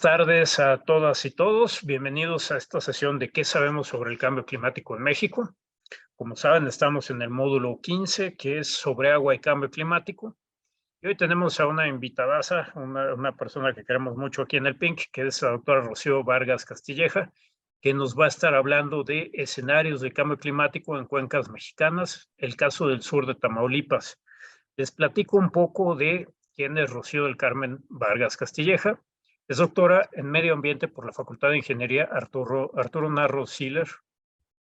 tardes a todas y todos. Bienvenidos a esta sesión de ¿Qué sabemos sobre el cambio climático en México? Como saben, estamos en el módulo 15, que es sobre agua y cambio climático. Y hoy tenemos a una invitadaza, una persona que queremos mucho aquí en el PINC, que es la doctora Rocío Vargas Castilleja, que nos va a estar hablando de escenarios de cambio climático en cuencas mexicanas, el caso del sur de Tamaulipas. Les platico un poco de quién es Rocío del Carmen Vargas Castilleja. Es doctora en Medio Ambiente por la Facultad de Ingeniería Arturo Narro Siller,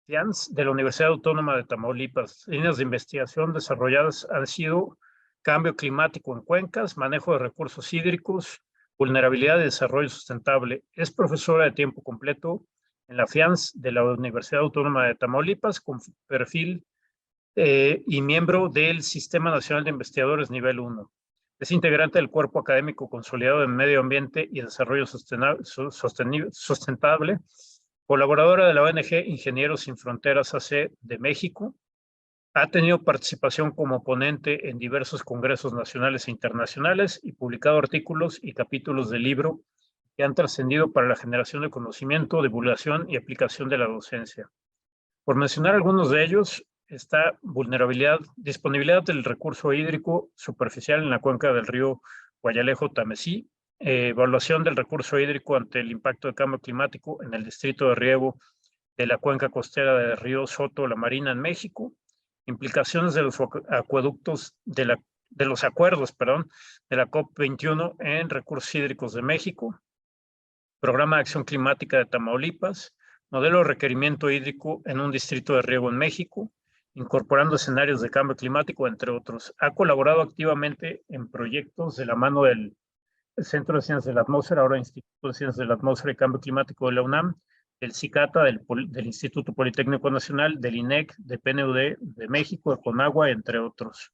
FIANS, de la Universidad Autónoma de Tamaulipas. Líneas de investigación desarrolladas han sido cambio climático en cuencas, manejo de recursos hídricos, vulnerabilidad y desarrollo sustentable. Es profesora de tiempo completo en la FIANS de la Universidad Autónoma de Tamaulipas con perfil y miembro del Sistema Nacional de Investigadores Nivel 1. Es integrante del Cuerpo Académico Consolidado en Medio Ambiente y Desarrollo Sustentable, colaboradora de la ONG Ingenieros Sin Fronteras AC de México. Ha tenido participación como ponente en diversos congresos nacionales e internacionales y publicado artículos y capítulos del libro que han trascendido para la generación de conocimiento, divulgación y aplicación de la docencia. Por mencionar algunos de ellos, está disponibilidad del recurso hídrico superficial en la cuenca del río Guayalejo-Tamesí, evaluación del recurso hídrico ante el impacto del cambio climático en el distrito de riego de la cuenca costera del río Soto-La Marina en México, implicaciones de los acueductos de los acuerdos, de la COP21 en recursos hídricos de México, Programa de Acción Climática de Tamaulipas, modelo de requerimiento hídrico en un distrito de riego en México, incorporando escenarios de cambio climático, entre otros. Ha colaborado activamente en proyectos de la mano del Centro de Ciencias de la Atmósfera, ahora Instituto de Ciencias de la Atmósfera y Cambio Climático de la UNAM, del CICATA, del Instituto Politécnico Nacional, del INEC, de PNUD, de México, de CONAGUA, entre otros.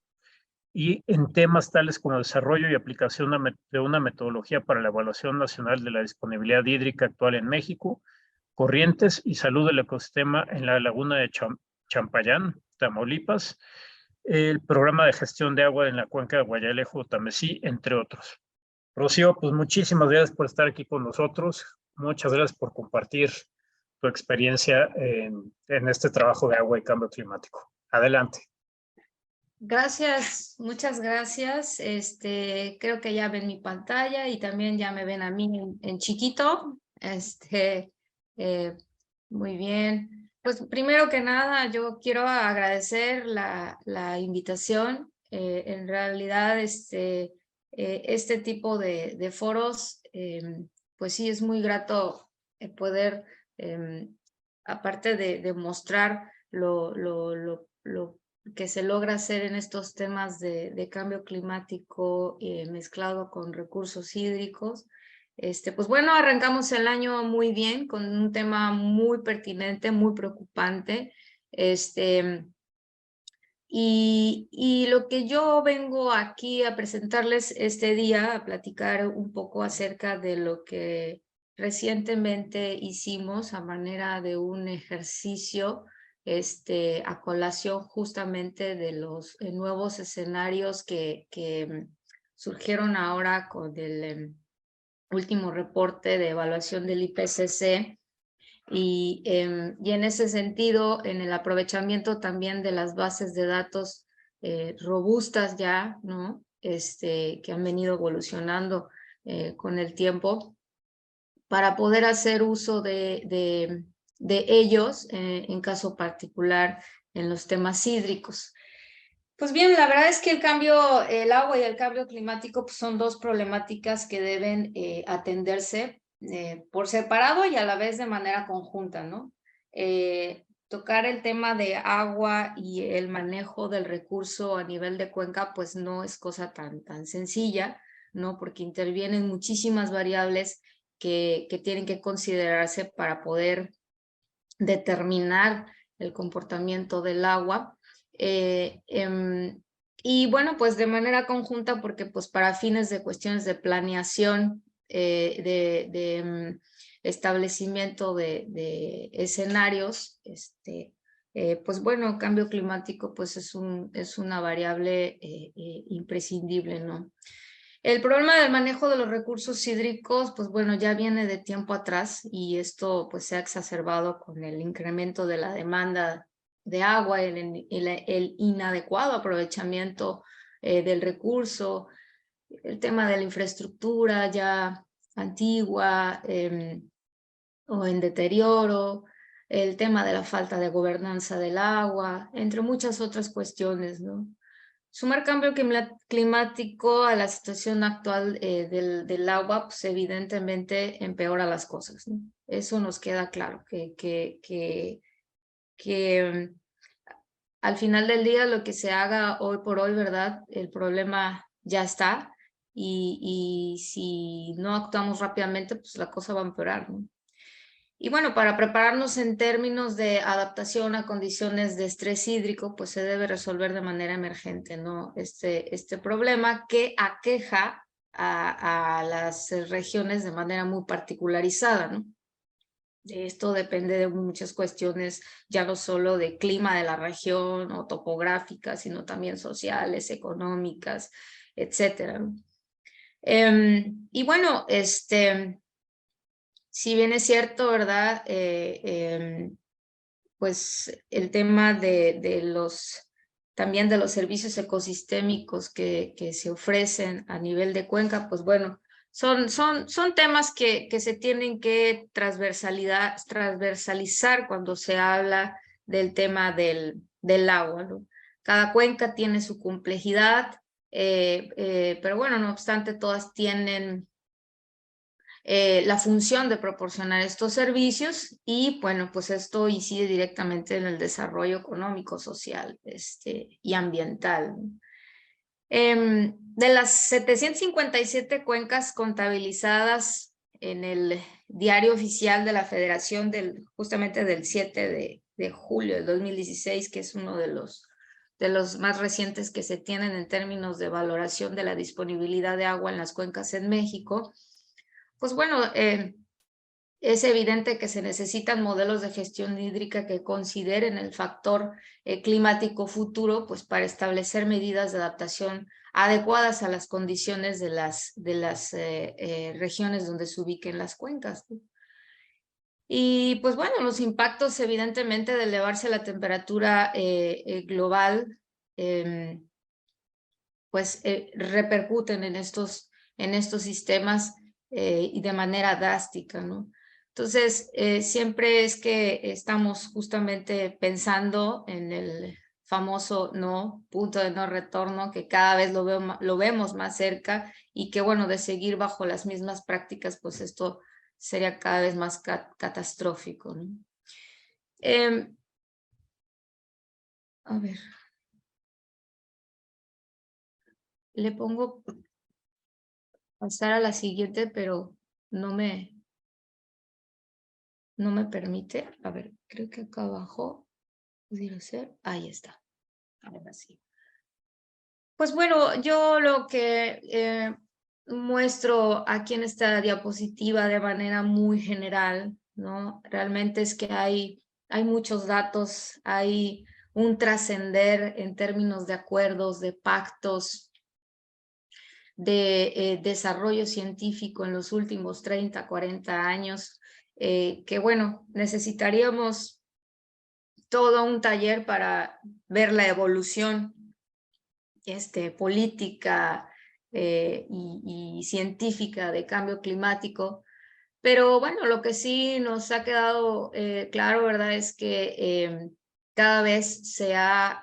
Y en temas tales como el desarrollo y aplicación de una metodología para la evaluación nacional de la disponibilidad hídrica actual en México, corrientes y salud del ecosistema en la laguna de Champayán, Tamaulipas, el programa de gestión de agua en la cuenca de Guayalejo-Tamesí, entre otros. Rocío, pues muchísimas gracias por estar aquí con nosotros. Muchas gracias por compartir tu experiencia en este trabajo de agua y cambio climático. Adelante. Gracias, muchas gracias. Creo que ya ven mi pantalla y también ya me ven a mí en chiquito. Muy bien. Pues primero que nada, yo quiero agradecer la invitación. En realidad, este tipo de foros, pues sí, es muy grato poder, aparte de mostrar lo que se logra hacer en estos temas de cambio climático mezclado con recursos hídricos. Pues bueno, arrancamos el año muy bien con un tema muy pertinente, muy preocupante. Y lo que yo vengo aquí a presentarles este día, a platicar un poco acerca de lo que recientemente hicimos a manera de un ejercicio a colación justamente de los nuevos escenarios que surgieron ahora con el último reporte de evaluación del IPCC. Y en ese sentido, en el aprovechamiento también de las bases de datos robustas ya, ¿no? Que han venido evolucionando con el tiempo, para poder hacer uso de ellos, en caso particular, en los temas hídricos. Pues bien, la verdad es que el agua y el cambio climático pues son dos problemáticas que deben atenderse por separado y a la vez de manera conjunta, ¿no? Tocar el tema de agua y el manejo del recurso a nivel de cuenca pues no es cosa tan sencilla, ¿no? Porque intervienen muchísimas variables que tienen que considerarse para poder determinar el comportamiento del agua. Y bueno, pues de manera conjunta, porque pues para fines de cuestiones de planeación, establecimiento de escenarios, pues bueno, cambio climático pues es una variable imprescindible, ¿no? El problema del manejo de los recursos hídricos, pues bueno, ya viene de tiempo atrás y esto pues se ha exacerbado con el incremento de la demanda de agua, el inadecuado aprovechamiento del recurso, el tema de la infraestructura ya antigua o en deterioro, el tema de la falta de gobernanza del agua, entre muchas otras cuestiones, ¿no? Sumar cambio climático a la situación actual del agua, pues evidentemente empeora las cosas, ¿no? Eso nos queda claro, que al final del día lo que se haga hoy por hoy, ¿verdad? El problema ya está y si no actuamos rápidamente, pues la cosa va a empeorar, ¿no? Y bueno, para prepararnos en términos de adaptación a condiciones de estrés hídrico, pues se debe resolver de manera emergente, ¿no? Este problema que aqueja a las regiones de manera muy particularizada, ¿no? Esto depende de muchas cuestiones, ya no solo de clima de la región o topográficas, sino también sociales, económicas, etcétera, ¿no? Y bueno, si bien es cierto, ¿verdad? Pues el tema también de los servicios ecosistémicos que se ofrecen a nivel de cuenca, pues bueno, son temas que se tienen que transversalizar cuando se habla del tema del agua, ¿no? Cada cuenca tiene su complejidad, pero bueno, no obstante, todas tienen la función de proporcionar estos servicios y bueno, pues esto incide directamente en el desarrollo económico, social y ambiental. De las 757 cuencas contabilizadas en el diario oficial de la Federación justamente del 7 de julio de 2016, que es uno de los más recientes que se tienen en términos de valoración de la disponibilidad de agua en las cuencas en México, pues bueno, es evidente que se necesitan modelos de gestión hídrica que consideren el factor climático futuro, pues para establecer medidas de adaptación adecuadas a las condiciones de las regiones donde se ubiquen las cuencas, ¿no? Y pues bueno, los impactos evidentemente de elevarse la temperatura global, pues repercuten en estos sistemas y de manera drástica, ¿no? Entonces, siempre es que estamos justamente pensando en el famoso punto de no retorno, que cada vez lo vemos más cerca y que bueno, de seguir bajo las mismas prácticas, pues esto sería cada vez más catastrófico, ¿no? A ver, le pongo pasar a la siguiente, pero no me permite. A ver, creo que acá abajo pudiera ser. Ahí está. Ahora sí. Pues bueno, yo lo que muestro aquí en esta diapositiva de manera muy general, ¿no? Realmente es que hay muchos datos, hay un trascender en términos de acuerdos, de pactos, de desarrollo científico en los últimos 30, 40 años, que bueno, necesitaríamos todo un taller para ver la evolución política y científica de cambio climático. Pero bueno, lo que sí nos ha quedado claro, ¿verdad? Es que cada vez se ha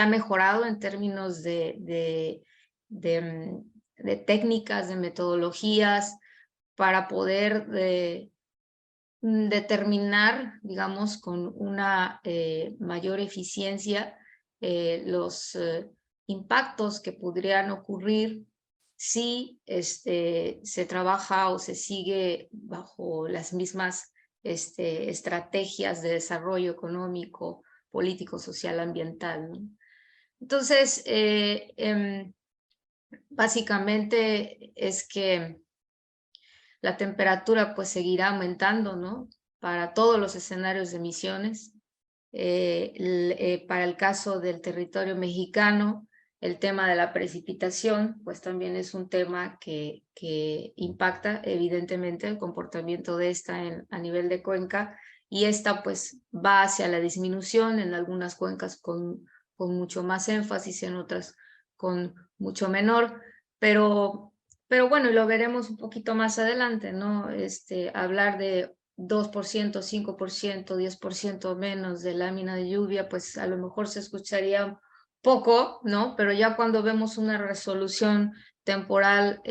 mejorado en términos de técnicas, de metodologías, para poder determinar, digamos, con una mayor eficiencia los impactos que podrían ocurrir si se trabaja o se sigue bajo las mismas estrategias de desarrollo económico, político, social, ambiental, ¿no? Entonces, básicamente es que la temperatura pues seguirá aumentando, ¿no? Para todos los escenarios de emisiones. Para el caso del territorio mexicano, El tema de la precipitación, pues también es un tema que impacta evidentemente el comportamiento de esta a nivel de cuenca, y esta pues va hacia la disminución en algunas cuencas con mucho más énfasis, en otras con mucho menor, pero bueno, y lo veremos un poquito más adelante, ¿no? Hablar de 2%, 5%, 10% menos de lámina de lluvia, pues a lo mejor se escucharía poco, ¿no? Pero ya cuando vemos una resolución temporal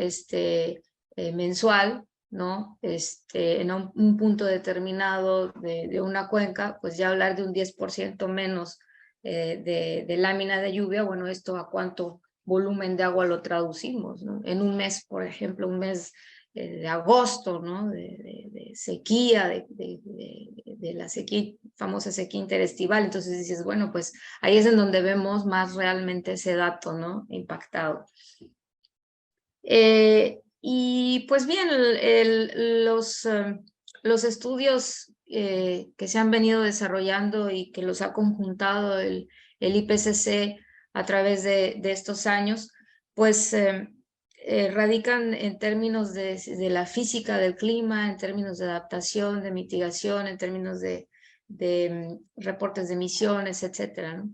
mensual, ¿no? En un punto determinado de una cuenca, pues ya hablar de un 10% menos de lámina de lluvia, bueno, ¿esto a cuánto volumen de agua lo traducimos, ¿no? En un mes, por ejemplo, un mes de agosto, ¿no? De sequía, de la sequía, famosa sequía interestival. Entonces dices, bueno, pues ahí es en donde vemos más realmente ese dato, ¿no? Impactado. Y pues bien, los estudios que se han venido desarrollando y que los ha conjuntado el IPCC a través de estos años, pues radican en términos de la física del clima, en términos de adaptación, de mitigación, en términos de reportes de emisiones, etcétera, ¿no?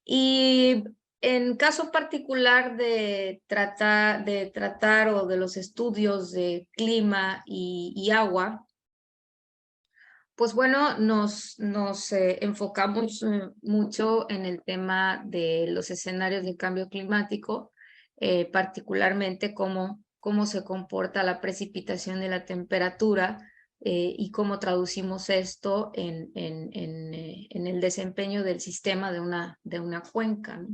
Y en caso particular de tratar o de los estudios de clima y agua, pues bueno, nos enfocamos mucho en el tema de los escenarios de cambio climático, particularmente cómo se comporta la precipitación y la temperatura, y cómo traducimos esto en el desempeño del sistema de una cuenca, ¿no?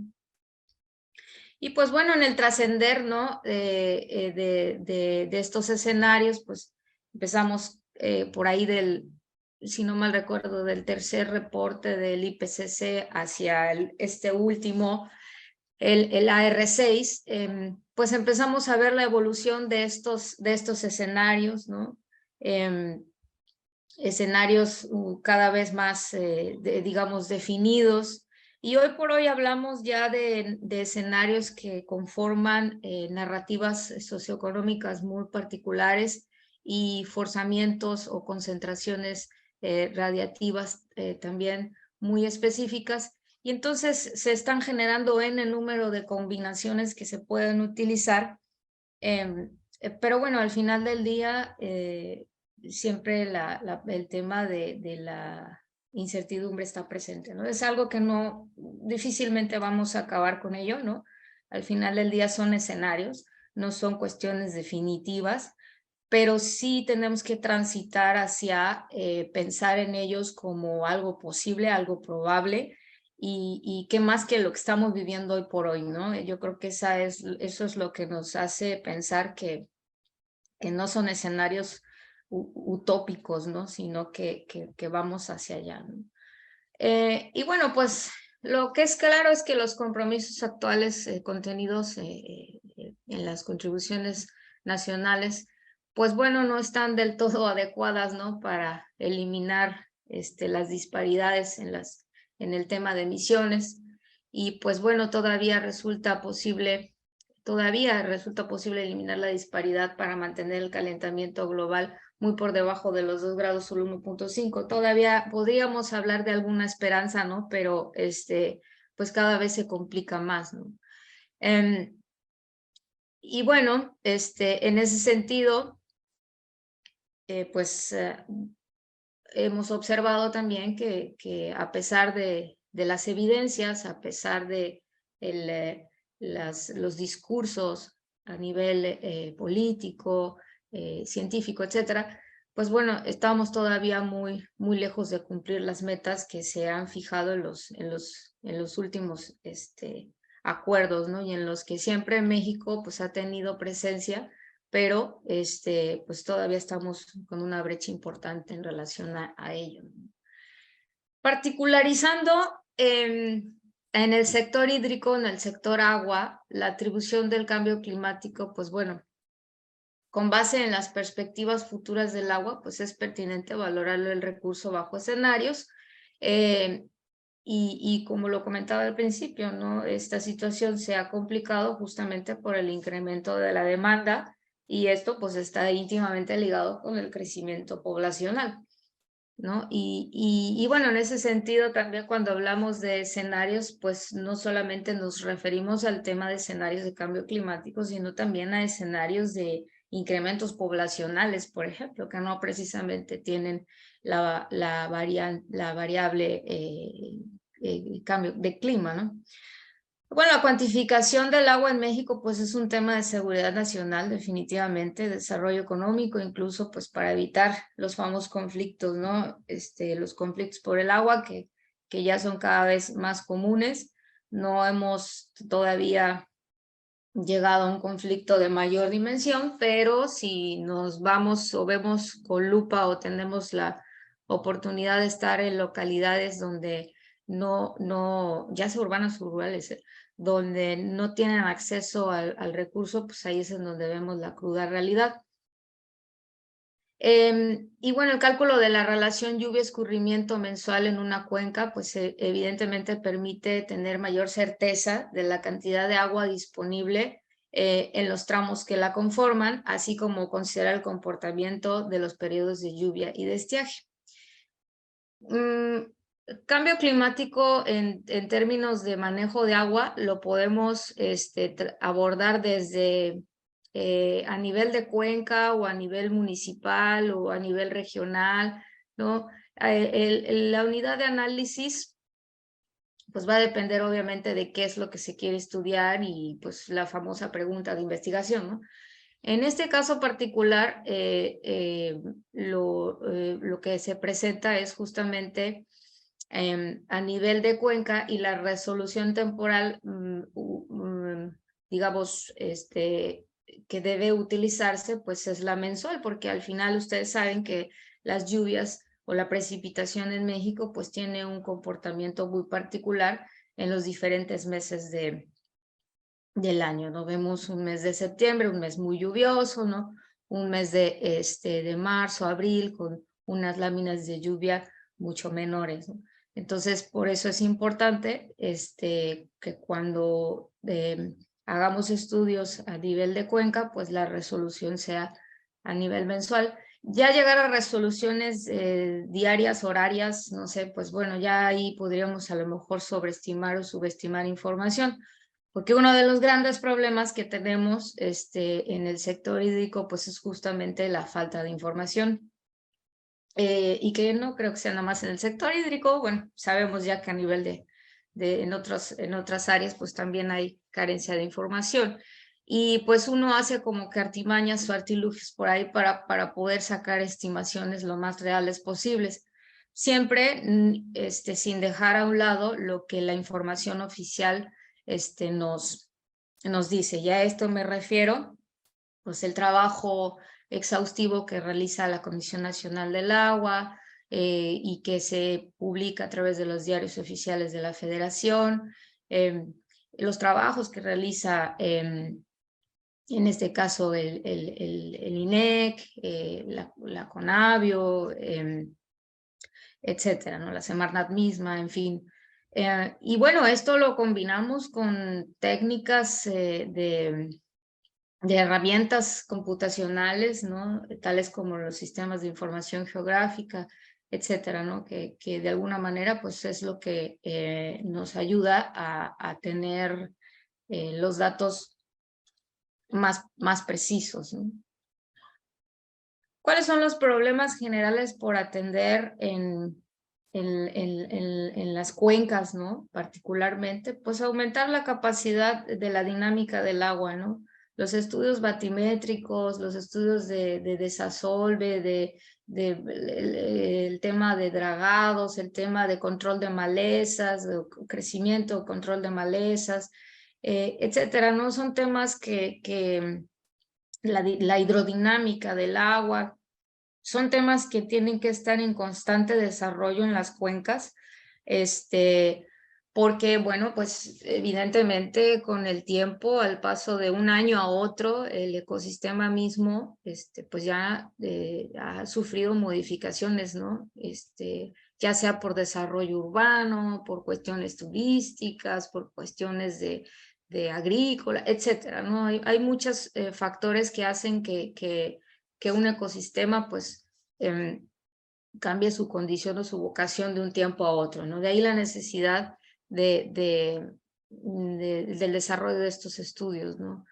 Y pues bueno, en el trascender, ¿no? de estos escenarios, pues empezamos por ahí si no mal recuerdo, del tercer reporte del IPCC hacia este último, el AR6, pues empezamos a ver la evolución de estos escenarios, ¿no? Escenarios cada vez más, digamos, definidos. Y hoy por hoy hablamos ya de escenarios que conforman narrativas socioeconómicas muy particulares y forzamientos o concentraciones radiativas también muy específicas. Y entonces se están generando en el número de combinaciones que se pueden utilizar. Pero bueno, al final del día, siempre el tema de la incertidumbre está presente, ¿no? Es algo que no, difícilmente vamos a acabar con ello, ¿no? Al final del día son escenarios, no son cuestiones definitivas, pero sí tenemos que transitar hacia pensar en ellos como algo posible, algo probable, y qué más que lo que estamos viviendo hoy por hoy, ¿no? Yo creo que eso es lo que nos hace pensar que no son escenarios utópicos, ¿no? Sino que vamos hacia allá, ¿no? Y bueno, pues lo que es claro es que los compromisos actuales contenidos en las contribuciones nacionales, pues bueno, no están del todo adecuadas, ¿no? Para eliminar las disparidades en el tema de emisiones. Y pues bueno, todavía resulta posible eliminar la disparidad para mantener el calentamiento global muy por debajo de los 2 grados, solo 1.5. Todavía podríamos hablar de alguna esperanza, ¿no? Pero pues cada vez se complica más, ¿no? Y bueno, en ese sentido, pues hemos observado también que a pesar de las evidencias, a pesar de los discursos a nivel político, científico, etcétera, pues bueno, estamos todavía muy lejos de cumplir las metas que se han fijado en los últimos acuerdos, ¿no? Y en los que siempre México pues ha tenido presencia, pero pues todavía estamos con una brecha importante en relación a ello. Particularizando en el sector hídrico, en el sector agua, la atribución del cambio climático, pues bueno, con base en las perspectivas futuras del agua, pues es pertinente valorar el recurso bajo escenarios y como lo comentaba al principio, ¿no? Esta situación se ha complicado justamente por el incremento de la demanda y esto pues está íntimamente ligado con el crecimiento poblacional, ¿no? Y bueno, en ese sentido también cuando hablamos de escenarios, pues no solamente nos referimos al tema de escenarios de cambio climático, sino también a escenarios de incrementos poblacionales, por ejemplo, que no precisamente tienen la variable cambio de clima, ¿no? Bueno, la cuantificación del agua en México pues es un tema de seguridad nacional definitivamente, desarrollo económico, incluso pues para evitar los famosos conflictos, ¿no? Los conflictos por el agua que ya son cada vez más comunes. No hemos todavía llegado a un conflicto de mayor dimensión, pero si nos vamos o vemos con lupa o tenemos la oportunidad de estar en localidades donde ya sea urbanas o rurales, donde no tienen acceso al recurso, pues ahí es en donde vemos la cruda realidad. Y bueno, el cálculo de la relación lluvia-escurrimiento mensual en una cuenca, pues evidentemente permite tener mayor certeza de la cantidad de agua disponible en los tramos que la conforman, así como considerar el comportamiento de los periodos de lluvia y de estiaje. Cambio climático en términos de manejo de agua lo podemos abordar desde a nivel de cuenca o a nivel municipal o a nivel regional, ¿no? La unidad de análisis pues va a depender obviamente de qué es lo que se quiere estudiar y pues la famosa pregunta de investigación, ¿no? En este caso particular, lo que se presenta es justamente a nivel de cuenca y la resolución temporal, digamos, que debe utilizarse, pues es la mensual, porque al final ustedes saben que las lluvias o la precipitación en México, pues tiene un comportamiento muy particular en los diferentes meses del año, ¿no? Vemos un mes de septiembre, un mes muy lluvioso, ¿no? Un mes de marzo, abril, con unas láminas de lluvia mucho menores, ¿no? Entonces, por eso es importante que cuando hagamos estudios a nivel de cuenca, pues la resolución sea a nivel mensual. Ya llegar a resoluciones diarias, horarias, no sé, pues bueno, ya ahí podríamos a lo mejor sobreestimar o subestimar información. Porque uno de los grandes problemas que tenemos en el sector hídrico pues es justamente la falta de información. Y que no creo que sea nada más en el sector hídrico, bueno, sabemos ya que a nivel en otras áreas pues también hay carencia de información. Y pues uno hace como que artimañas o artilugios por ahí para poder sacar estimaciones lo más reales posibles. Siempre sin dejar a un lado lo que la información oficial nos dice. Ya a esto me refiero, pues el trabajo exhaustivo que realiza la Comisión Nacional del Agua y que se publica a través de los diarios oficiales de la Federación, los trabajos que realiza en este caso el INEC, la CONABIO, etcétera, ¿no? La Semarnat misma, en fin. Y bueno, esto lo combinamos con técnicas de herramientas computacionales, ¿no? Tales como los sistemas de información geográfica, etcétera, ¿no? Que de alguna manera pues es lo que nos ayuda a tener los datos más precisos, ¿no? ¿Cuáles son los problemas generales por atender en las cuencas, ¿no? Particularmente, pues aumentar la capacidad de la dinámica del agua, ¿no? Los estudios batimétricos, los estudios de desasolve, el tema de dragados, el tema de control de malezas, de crecimiento, control de malezas, etcétera, ¿no? Son temas que la hidrodinámica del agua, son temas que tienen que estar en constante desarrollo en las cuencas, porque, bueno, pues evidentemente con el tiempo, al paso de un año a otro, el ecosistema mismo, pues ya ha sufrido modificaciones, ¿no? ya sea por desarrollo urbano, por cuestiones turísticas, por cuestiones de agrícola, etcétera, ¿no? Hay muchos factores que hacen que un ecosistema pues cambie su condición o su vocación de un tiempo a otro, ¿no? De ahí la necesidad del desarrollo de estos estudios, ¿no?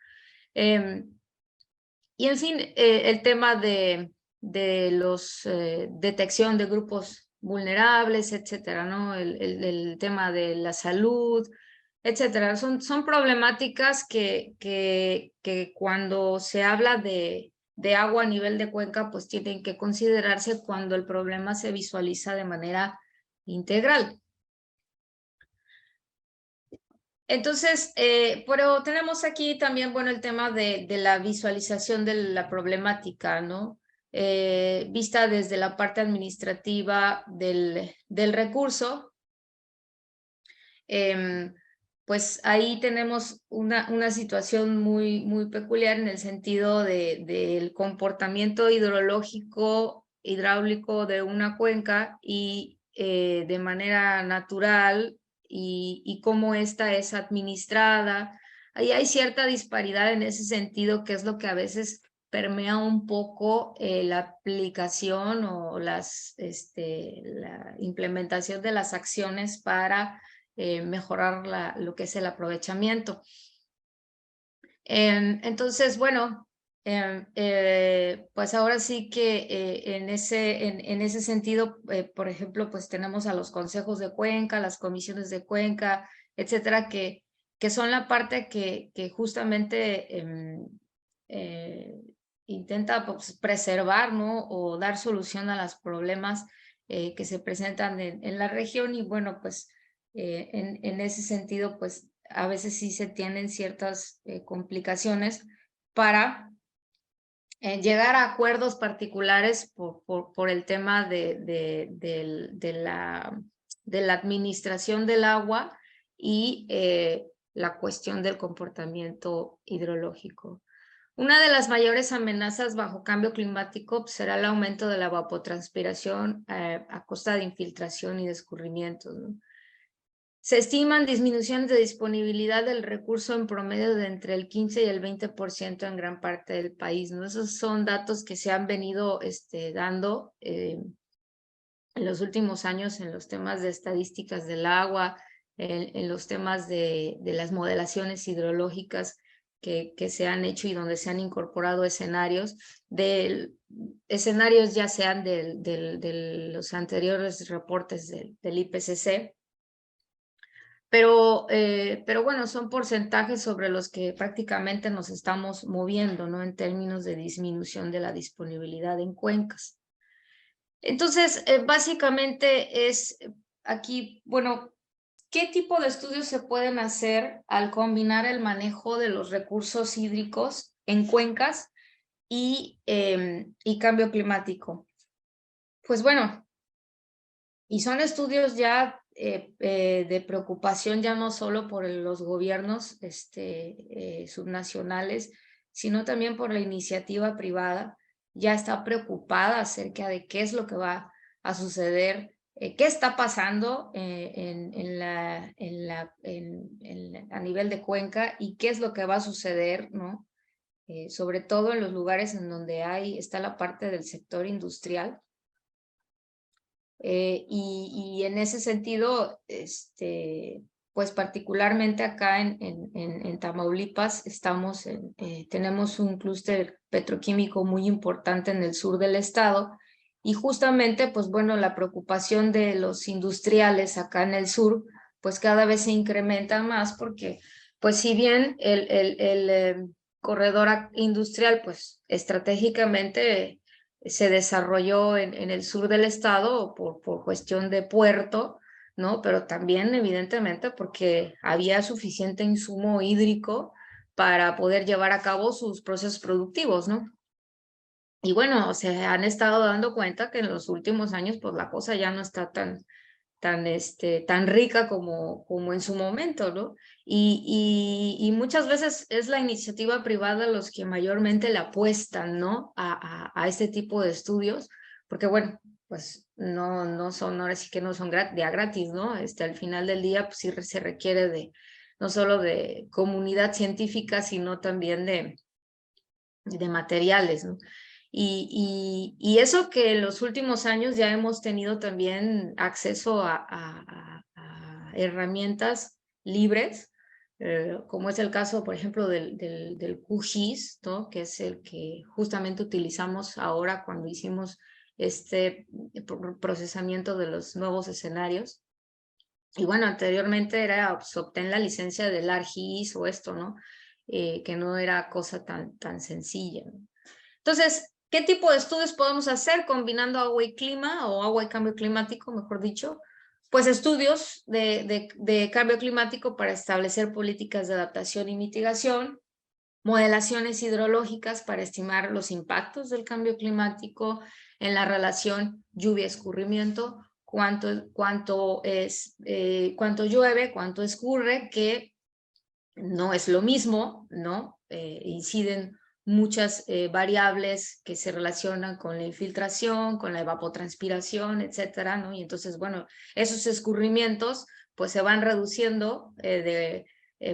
Y en fin, el tema de los detección de grupos vulnerables, etcétera, ¿no? El tema de la salud, etcétera. Son problemáticas que cuando se habla de agua a nivel de cuenca, pues tienen que considerarse cuando el problema se visualiza de manera integral. Entonces, pero tenemos aquí también, bueno, el tema de la visualización de la problemática, ¿no? Vista desde la parte administrativa del recurso. Pues ahí tenemos una situación muy peculiar en el sentido del comportamiento hidráulico de una cuenca y de manera natural y cómo esta es administrada. Ahí hay cierta disparidad en ese sentido, que es lo que a veces permea un poco la aplicación o la implementación de las acciones para mejorar lo que es el aprovechamiento. Entonces, bueno, pues ahora sí que en ese sentido, por ejemplo, pues tenemos a los consejos de cuenca, las comisiones de cuenca, etcétera, que son la parte que justamente intenta pues, preservar, ¿no? O dar solución a los problemas que se presentan en la región y bueno, pues en ese sentido, pues a veces sí se tienen ciertas complicaciones para llegar a acuerdos particulares por el tema de la administración del agua y la cuestión del comportamiento hidrológico. Una de las mayores amenazas bajo cambio climático será el aumento de la evapotranspiración a costa de infiltración y de escurrimientos, ¿no? Se estiman disminuciones de disponibilidad del recurso en promedio de entre el 15 y el 20% en gran parte del país, ¿no? Esos son datos que se han venido dando en los últimos años en los temas de estadísticas del agua, en los temas de las modelaciones hidrológicas que se han hecho y donde se han incorporado escenarios ya sean de los anteriores reportes del IPCC, pero bueno, son porcentajes sobre los que prácticamente nos estamos moviendo, ¿no? En términos de disminución de la disponibilidad en cuencas. Entonces, básicamente es aquí, bueno, ¿qué tipo de estudios se pueden hacer al combinar el manejo de los recursos hídricos en cuencas y cambio climático? Pues bueno, y son estudios ya de preocupación ya no solo por los gobiernos subnacionales, sino también por la iniciativa privada. Ya está preocupada acerca de qué es lo que va a suceder, qué está pasando a nivel de cuenca y qué es lo que va a suceder, ¿no? Sobre todo en los lugares en donde está la parte del sector industrial. Y en ese sentido, pues particularmente acá en Tamaulipas tenemos un clúster petroquímico muy importante en el sur del estado y justamente, pues bueno, la preocupación de los industriales acá en el sur, pues cada vez se incrementa más porque, pues si bien el corredor industrial, pues estratégicamente se desarrolló en el sur del estado por cuestión de puerto, ¿no? Pero también evidentemente porque había suficiente insumo hídrico para poder llevar a cabo sus procesos productivos, ¿no? Y bueno, se han estado dando cuenta que en los últimos años pues la cosa ya no está tan rica como en su momento, ¿no? Y muchas veces es la iniciativa privada los que mayormente le apuestan, ¿no? A este tipo de estudios, porque bueno, pues no son, ahora sí que no son de a gratis, ¿no? Al final del día, pues sí se requiere de, no solo de comunidad científica, sino también de materiales, ¿no? Y eso que en los últimos años ya hemos tenido también acceso a herramientas libres, como es el caso, por ejemplo, del QGIS, ¿no? Que es el que justamente utilizamos ahora cuando hicimos este procesamiento de los nuevos escenarios. Y bueno, anteriormente era, pues, obtén la licencia del ARGIS o esto, ¿no? Que no era cosa tan sencilla, ¿no? Entonces, ¿qué tipo de estudios podemos hacer combinando agua y clima o agua y cambio climático, mejor dicho? Pues estudios de cambio climático para establecer políticas de adaptación y mitigación, modelaciones hidrológicas para estimar los impactos del cambio climático en la relación lluvia-escurrimiento, cuánto llueve, cuánto escurre, que no es lo mismo, ¿no? Inciden muchas variables que se relacionan con la infiltración, con la evapotranspiración, etcétera, ¿no? Y entonces, bueno, esos escurrimientos pues se van reduciendo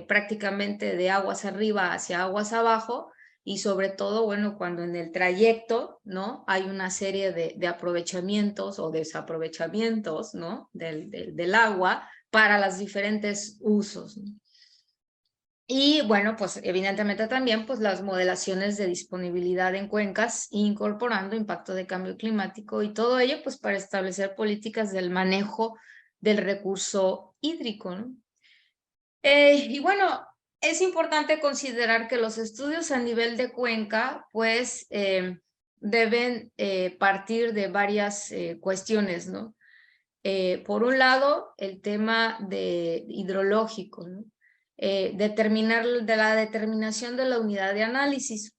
prácticamente de aguas arriba hacia aguas abajo, y sobre todo, bueno, cuando en el trayecto, ¿no? Hay una serie de aprovechamientos o desaprovechamientos, ¿no? Del agua para los diferentes usos, ¿no? Y bueno, pues evidentemente también pues las modelaciones de disponibilidad en cuencas, incorporando impacto de cambio climático y todo ello pues para establecer políticas del manejo del recurso hídrico, ¿no? Y bueno, es importante considerar que los estudios a nivel de cuenca pues deben partir de varias cuestiones, ¿no? Por un lado, el tema hidrológico, ¿no? Determinar de la determinación de la unidad de análisis.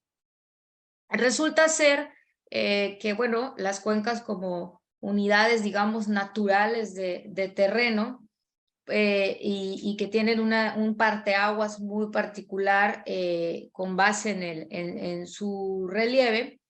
Resulta ser que, bueno, las cuencas como unidades, digamos, naturales de terreno y que tienen un parteaguas muy particular con base en su relieve,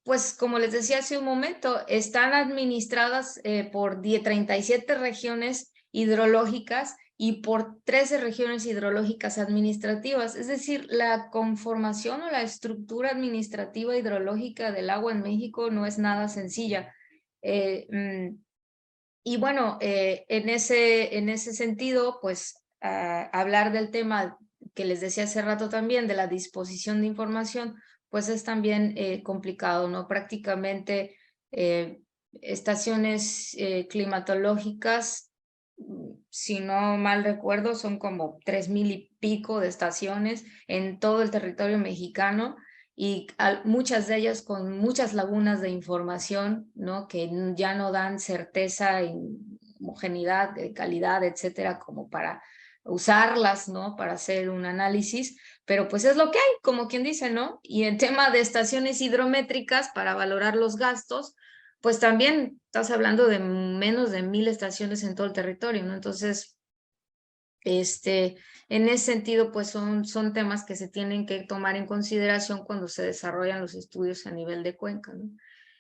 pues como les decía hace un momento, están administradas por 37 regiones hidrológicas y por 13 regiones hidrológicas administrativas. Es decir, la conformación o la estructura administrativa hidrológica del agua en México no es nada sencilla. Y bueno, en ese sentido, pues hablar del tema que les decía hace rato también, de la disposición de información, pues es también complicado, ¿no? Prácticamente estaciones climatológicas, si no mal recuerdo, son como 3,000 y pico de estaciones en todo el territorio mexicano, y muchas de ellas con muchas lagunas de información, ¿no? Que ya no dan certeza y homogeneidad, de calidad, etcétera, como para usarlas, ¿no? Para hacer un análisis, pero pues es lo que hay, como quien dice, ¿no? Y en tema de estaciones hidrométricas para valorar los gastos, pues también estás hablando de menos de 1,000 estaciones en todo el territorio, ¿no? Entonces, en ese sentido, pues son temas que se tienen que tomar en consideración cuando se desarrollan los estudios a nivel de cuenca, ¿no?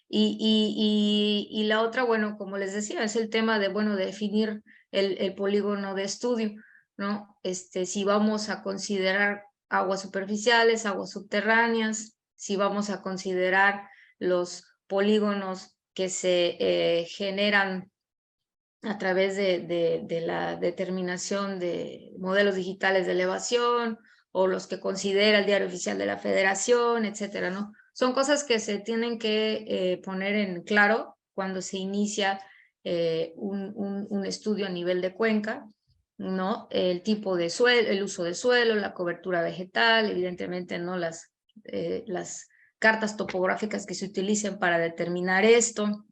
Y la otra, bueno, como les decía, es el tema de, bueno, definir el polígono de estudio, ¿no? Si vamos a considerar aguas superficiales, aguas subterráneas, si vamos a considerar los polígonos que se generan a través de la determinación de modelos digitales de elevación, o los que considera el Diario Oficial de la Federación, etcétera, ¿no? Son cosas que se tienen que poner en claro cuando se inicia un estudio a nivel de cuenca, ¿no? El tipo de suelo, el uso de suelo, la cobertura vegetal, evidentemente, ¿no? Las cartas topográficas que se utilicen para determinar esto,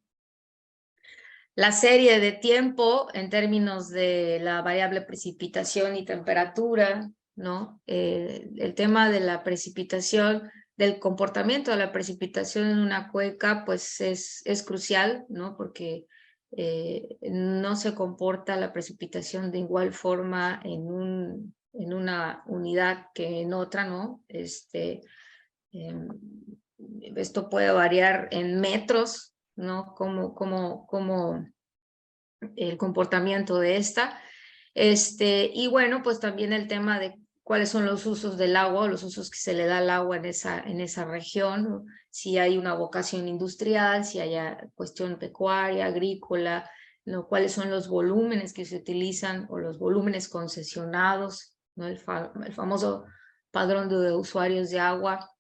la serie de tiempo en términos de la variable precipitación y temperatura, ¿no? El tema de la precipitación, del comportamiento de la precipitación en una cuenca, pues es crucial, ¿no? Porque no se comporta la precipitación de igual forma en una unidad que en otra, ¿no? Esto puede variar en metros, ¿no? Como el comportamiento de esta. Y bueno, pues también el tema de cuáles son los usos del agua, los usos que se le da al agua en esa región, ¿no? Si hay una vocación industrial, si hay cuestión pecuaria, agrícola, ¿no? Cuáles son los volúmenes que se utilizan o los volúmenes concesionados, ¿no? El famoso padrón de usuarios de agua,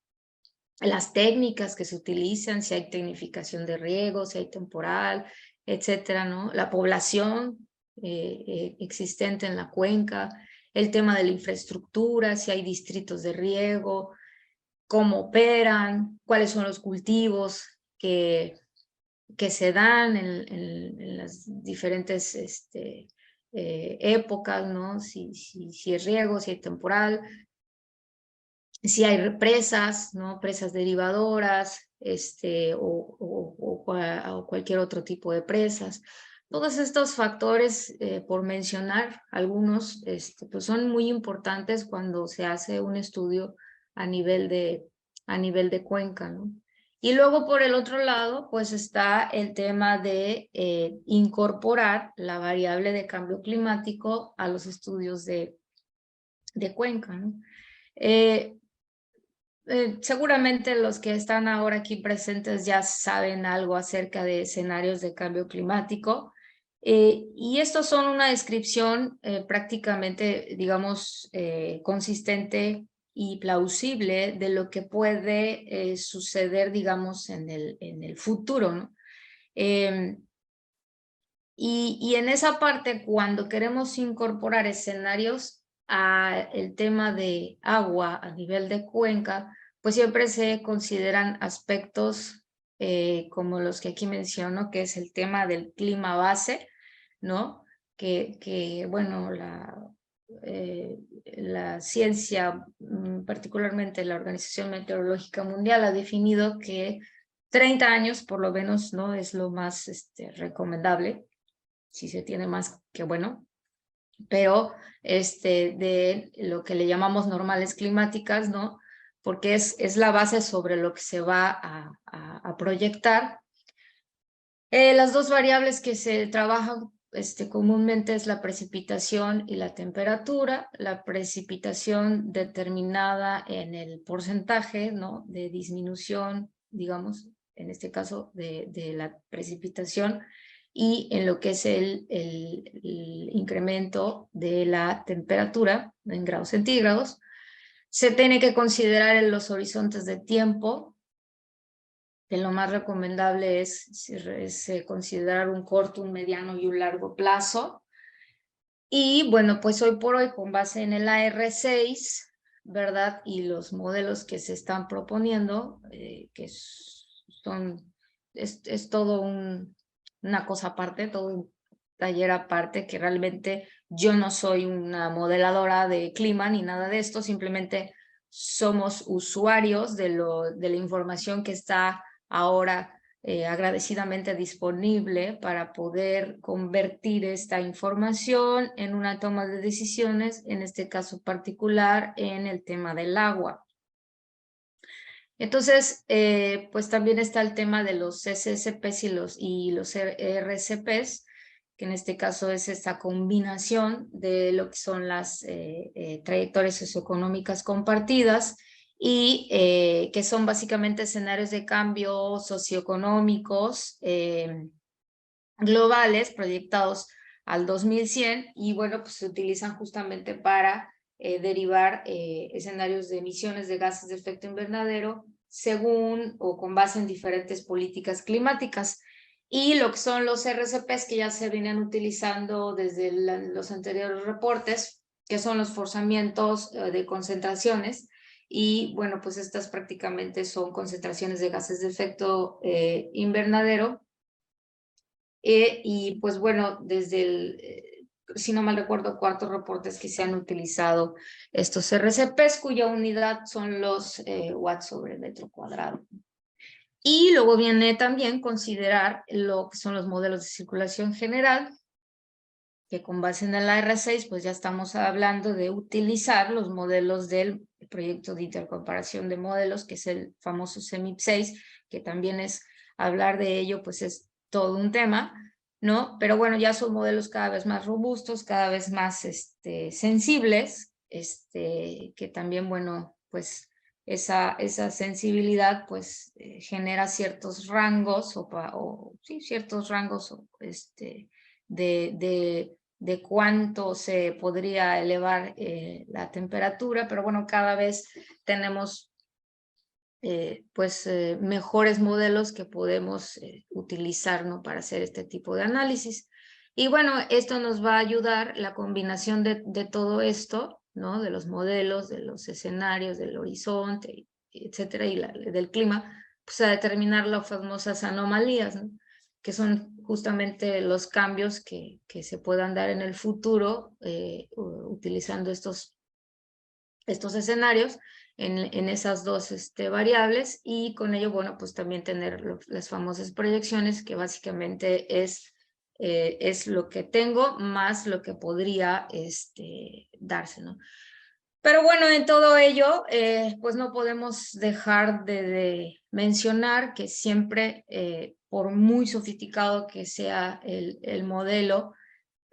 las técnicas que se utilizan, si hay tecnificación de riego, si hay temporal, etcétera, ¿no? La población existente en la cuenca, el tema de la infraestructura, si hay distritos de riego, cómo operan, cuáles son los cultivos que se dan en las diferentes épocas, ¿no? Si es riego, si hay temporal, si hay presas, ¿no? Presas derivadoras, o cualquier otro tipo de presas. Todos estos factores, por mencionar algunos, pues son muy importantes cuando se hace un estudio a nivel de cuenca, ¿no? Y luego por el otro lado, pues está el tema de incorporar la variable de cambio climático a los estudios de cuenca, ¿no? Seguramente los que están ahora aquí presentes ya saben algo acerca de escenarios de cambio climático, y estos son una descripción prácticamente, digamos, consistente y plausible de lo que puede suceder, digamos, en el futuro, ¿no? Y en esa parte, cuando queremos incorporar escenarios al tema de agua a nivel de cuenca, pues siempre se consideran aspectos como los que aquí menciono, que es el tema del clima base, ¿no? Bueno, la ciencia, particularmente la Organización Meteorológica Mundial, ha definido que 30 años por lo menos, ¿no? Es lo más recomendable. Si se tiene más, que bueno, pero de lo que le llamamos normales climáticas, ¿no? Porque es la base sobre lo que se va a proyectar. Las dos variables que se trabajan comúnmente es la precipitación y la temperatura. La precipitación determinada en el porcentaje, ¿no? De disminución, digamos, en este caso de la precipitación, y en lo que es el incremento de la temperatura en grados centígrados. Se tiene que considerar en los horizontes de tiempo, que lo más recomendable es considerar un corto, un mediano y un largo plazo. Y bueno, pues hoy por hoy, con base en el AR6, ¿verdad? Y los modelos que se están proponiendo, es todo una cosa aparte, todo un taller aparte, que realmente yo no soy una modeladora de clima ni nada de esto, simplemente somos usuarios de la información que está ahora agradecidamente disponible para poder convertir esta información en una toma de decisiones, en este caso particular, en el tema del agua. Entonces, pues también está el tema de los SSPs y los RCPs, que en este caso es esta combinación de lo que son las trayectorias socioeconómicas compartidas, y que son básicamente escenarios de cambio socioeconómicos globales proyectados al 2100, y bueno, pues se utilizan justamente para derivar escenarios de emisiones de gases de efecto invernadero según o con base en diferentes políticas climáticas. Y lo que son los RCPs, que ya se vienen utilizando desde los anteriores reportes, que son los forzamientos de concentraciones. Y bueno, pues estas prácticamente son concentraciones de gases de efecto invernadero. Y pues bueno, desde si no mal recuerdo, 4 reportes que se han utilizado estos RCPs, cuya unidad son los watts sobre metro cuadrado. Y luego viene también considerar lo que son los modelos de circulación general, que con base en el AR6, pues ya estamos hablando de utilizar los modelos del proyecto de intercomparación de modelos, que es el famoso CEMIP6, que también es hablar de ello pues es todo un tema, ¿no? Pero bueno, ya son modelos cada vez más robustos, cada vez más sensibles, que también, bueno, pues esa sensibilidad pues genera ciertos rangos o sí, ciertos rangos de cuánto se podría elevar la temperatura, pero bueno, cada vez tenemos mejores modelos que podemos utilizar, ¿no? Para hacer este tipo de análisis. Y bueno, esto nos va a ayudar, la combinación de todo esto, ¿no? De los modelos, de los escenarios, del horizonte, etcétera, y del clima, pues a determinar las famosas anomalías, ¿no? Que son justamente los cambios que se puedan dar en el futuro utilizando estos escenarios en esas dos variables, y con ello, bueno, pues también tener las famosas proyecciones, que básicamente es lo que tengo más lo que podría darse, ¿no? Pero bueno, en todo ello, pues no podemos dejar de mencionar que siempre, por muy sofisticado que sea el modelo,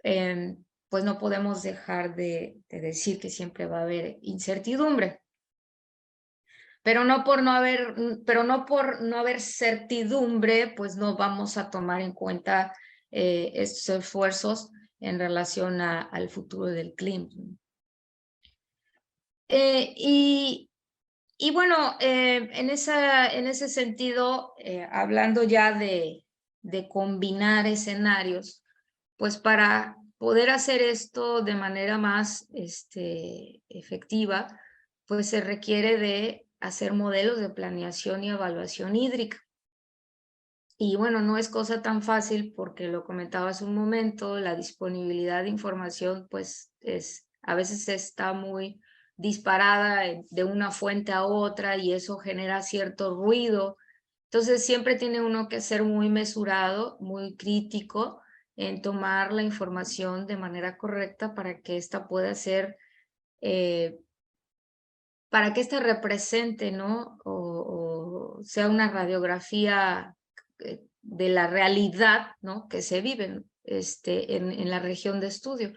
pues no podemos dejar de decir que siempre va a haber incertidumbre. Pero no por no haber certidumbre, pues no vamos a tomar en cuenta estos esfuerzos en relación al futuro del clima. Y bueno, en ese sentido, hablando ya de combinar escenarios, pues para poder hacer esto de manera más efectiva, pues se requiere de hacer modelos de planeación y evaluación hídrica. Y bueno, no es cosa tan fácil porque lo comentaba hace un momento, la disponibilidad de información pues a veces está muy disparada de una fuente a otra y eso genera cierto ruido. Entonces siempre tiene uno que ser muy mesurado, muy crítico en tomar la información de manera correcta para que ésta pueda ser, para que ésta represente, ¿no? O sea una radiografía de la realidad, ¿no? Que se vive, ¿no? En la región de estudio.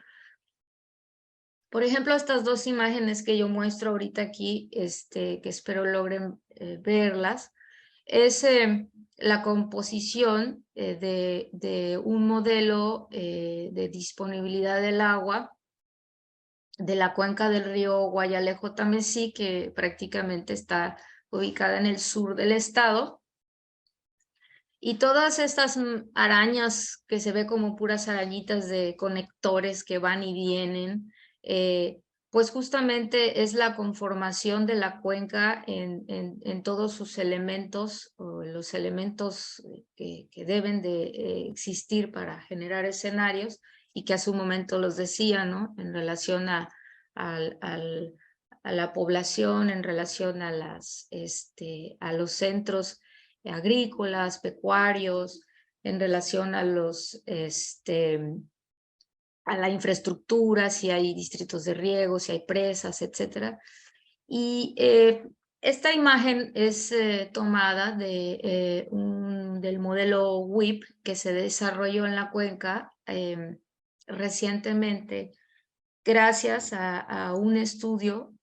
Por ejemplo, estas dos imágenes que yo muestro ahorita aquí, que espero logren verlas, es la composición de un modelo de disponibilidad del agua de la cuenca del río Guayalejo-Tamesí, que prácticamente está ubicada en el sur del estado. Y todas estas arañas que se ve como puras arañitas de conectores que van y vienen, pues justamente es la conformación de la cuenca en todos sus elementos, o los elementos que deben de existir para generar escenarios, y que a su momento los decía, ¿no? En relación a la población, en relación a los centros agrícolas, pecuarios, en relación a a la infraestructura, si hay distritos de riego, si hay presas, etcétera. Y esta imagen es tomada del modelo WIP que se desarrolló en la cuenca recientemente, gracias a un estudio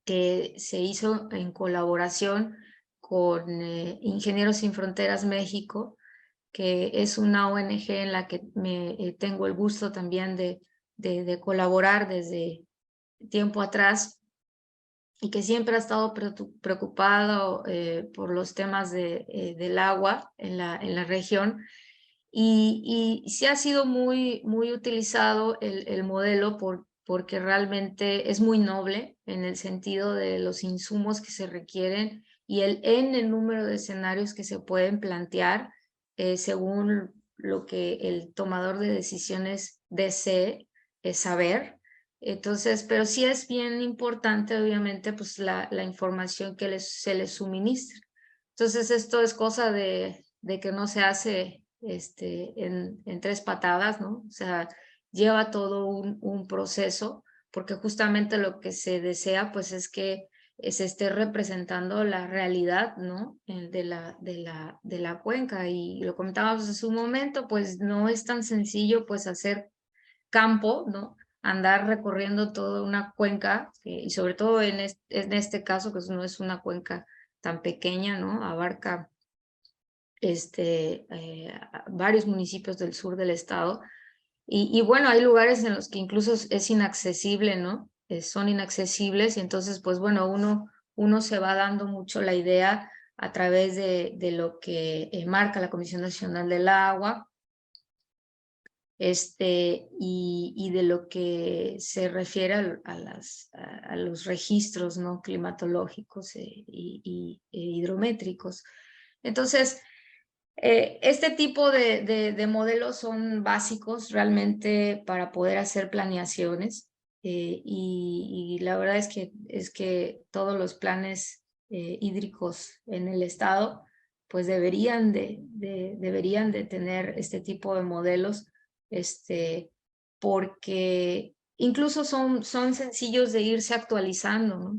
que se hizo en colaboración con Ingenieros Sin Fronteras México, que es una ONG en la que tengo el gusto también de colaborar desde tiempo atrás, y que siempre ha estado preocupado por los temas del agua en la región. Y sí ha sido muy utilizado el modelo porque realmente es muy noble en el sentido de los insumos que se requieren y el número de escenarios que se pueden plantear según lo que el tomador de decisiones desee saber. Entonces, pero sí es bien importante, obviamente, pues la información que se les suministra. Entonces, esto es cosa de que no se hace en tres patadas, ¿no? O sea, lleva todo un proceso, porque justamente lo que se desea, pues, es que se esté representando la realidad, ¿no? De la cuenca. Y lo comentábamos hace un momento, pues no es tan sencillo pues hacer campo, ¿no? Andar recorriendo toda una cuenca, y sobre todo en este caso, que no es una cuenca tan pequeña, ¿no? Abarca varios municipios del sur del estado. Y bueno, hay lugares en los que incluso es inaccesible, ¿no? Son inaccesibles y entonces, pues bueno, uno se va dando mucho la idea a través de lo que marca la Comisión Nacional del Agua, y de lo que se refiere a los registros, ¿no? Climatológicos y hidrométricos. Entonces, este tipo de modelos son básicos realmente para poder hacer planeaciones, y la verdad es que todos los planes hídricos en el estado pues deberían de tener este tipo de modelos, porque incluso son sencillos de irse actualizando, ¿no?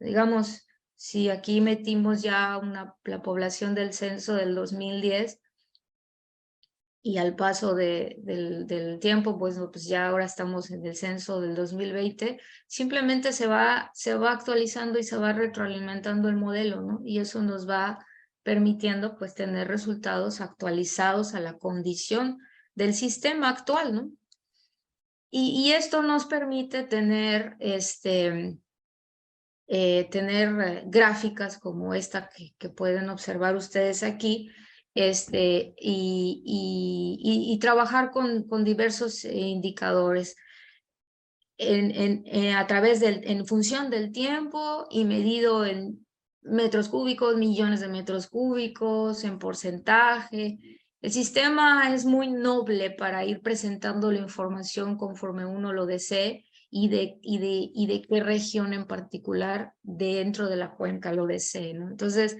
Digamos, si aquí metimos ya la población del censo del 2010 y al paso del tiempo, pues ya ahora estamos en el censo del 2020, simplemente se va actualizando y se va retroalimentando el modelo, ¿no? Y eso nos va permitiendo pues tener resultados actualizados a la condición del sistema actual, ¿no? Y esto nos permite tener gráficas como esta que pueden observar ustedes aquí, y trabajar con diversos indicadores a través en función del tiempo y medido en metros cúbicos, millones de metros cúbicos, en porcentaje. El sistema es muy noble para ir presentando la información conforme uno lo desee y de qué región en particular dentro de la cuenca lo desee, ¿no? Entonces,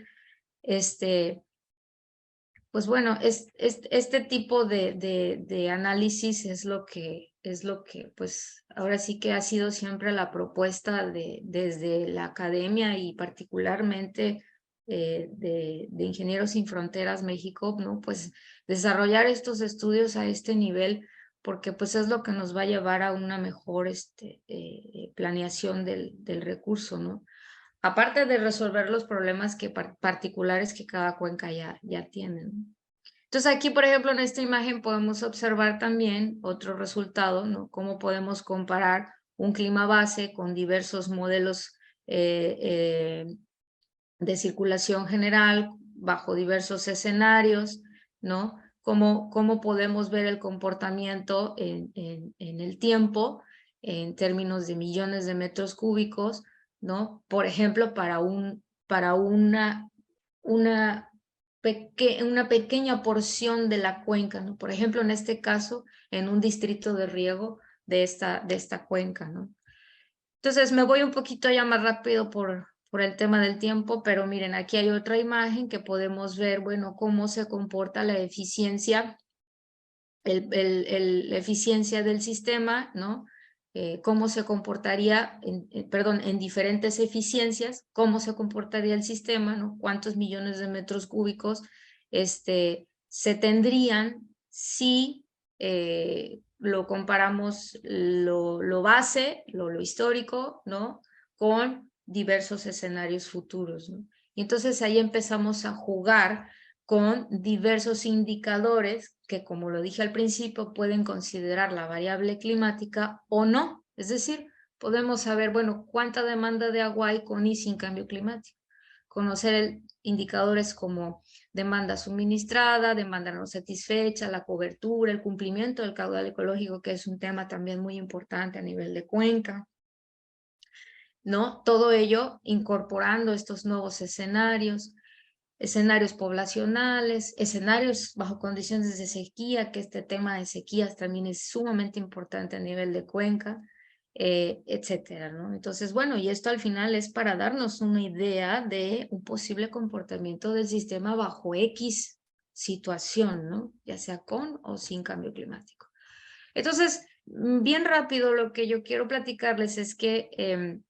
pues bueno, este tipo de análisis es lo que pues ahora sí que ha sido siempre la propuesta desde la academia y particularmente de Ingenieros Sin Fronteras México, ¿no? Pues desarrollar estos estudios a este nivel, porque pues es lo que nos va a llevar a una mejor planeación del recurso, ¿no? Aparte de resolver los problemas particulares que cada cuenca ya tiene, ¿no? Entonces aquí, por ejemplo, en esta imagen podemos observar también otro resultado, ¿no? Cómo podemos comparar un clima base con diversos modelos de circulación general bajo diversos escenarios, ¿no? Cómo podemos ver el comportamiento en el tiempo en términos de millones de metros cúbicos, ¿no? Por ejemplo, para una pequeña porción de la cuenca, ¿no? Por ejemplo, en este caso, en un distrito de riego de esta cuenca, ¿no? Entonces, me voy un poquito ya más rápido por el tema del tiempo, pero miren, aquí hay otra imagen que podemos ver, bueno, cómo se comporta la eficiencia, la eficiencia del sistema, ¿no? Cómo se comportaría, en diferentes eficiencias, cómo se comportaría el sistema, ¿no? Cuántos millones de metros cúbicos se tendrían si lo comparamos lo base, lo histórico, ¿no? Con diversos escenarios futuros, ¿no? Y entonces ahí empezamos a jugar con diversos indicadores que, como lo dije al principio, pueden considerar la variable climática o no. Es decir, podemos saber, bueno, cuánta demanda de agua hay con y sin cambio climático. Conocer indicadores como demanda suministrada, demanda no satisfecha, la cobertura, el cumplimiento del caudal ecológico, que es un tema también muy importante a nivel de cuenca, ¿no? Todo ello incorporando estos nuevos escenarios poblacionales, escenarios bajo condiciones de sequía, que este tema de sequías también es sumamente importante a nivel de cuenca, etcétera, ¿no? Entonces, bueno, y esto al final es para darnos una idea de un posible comportamiento del sistema bajo X situación, ¿no? Ya sea con o sin cambio climático. Entonces, bien rápido, lo que yo quiero platicarles es que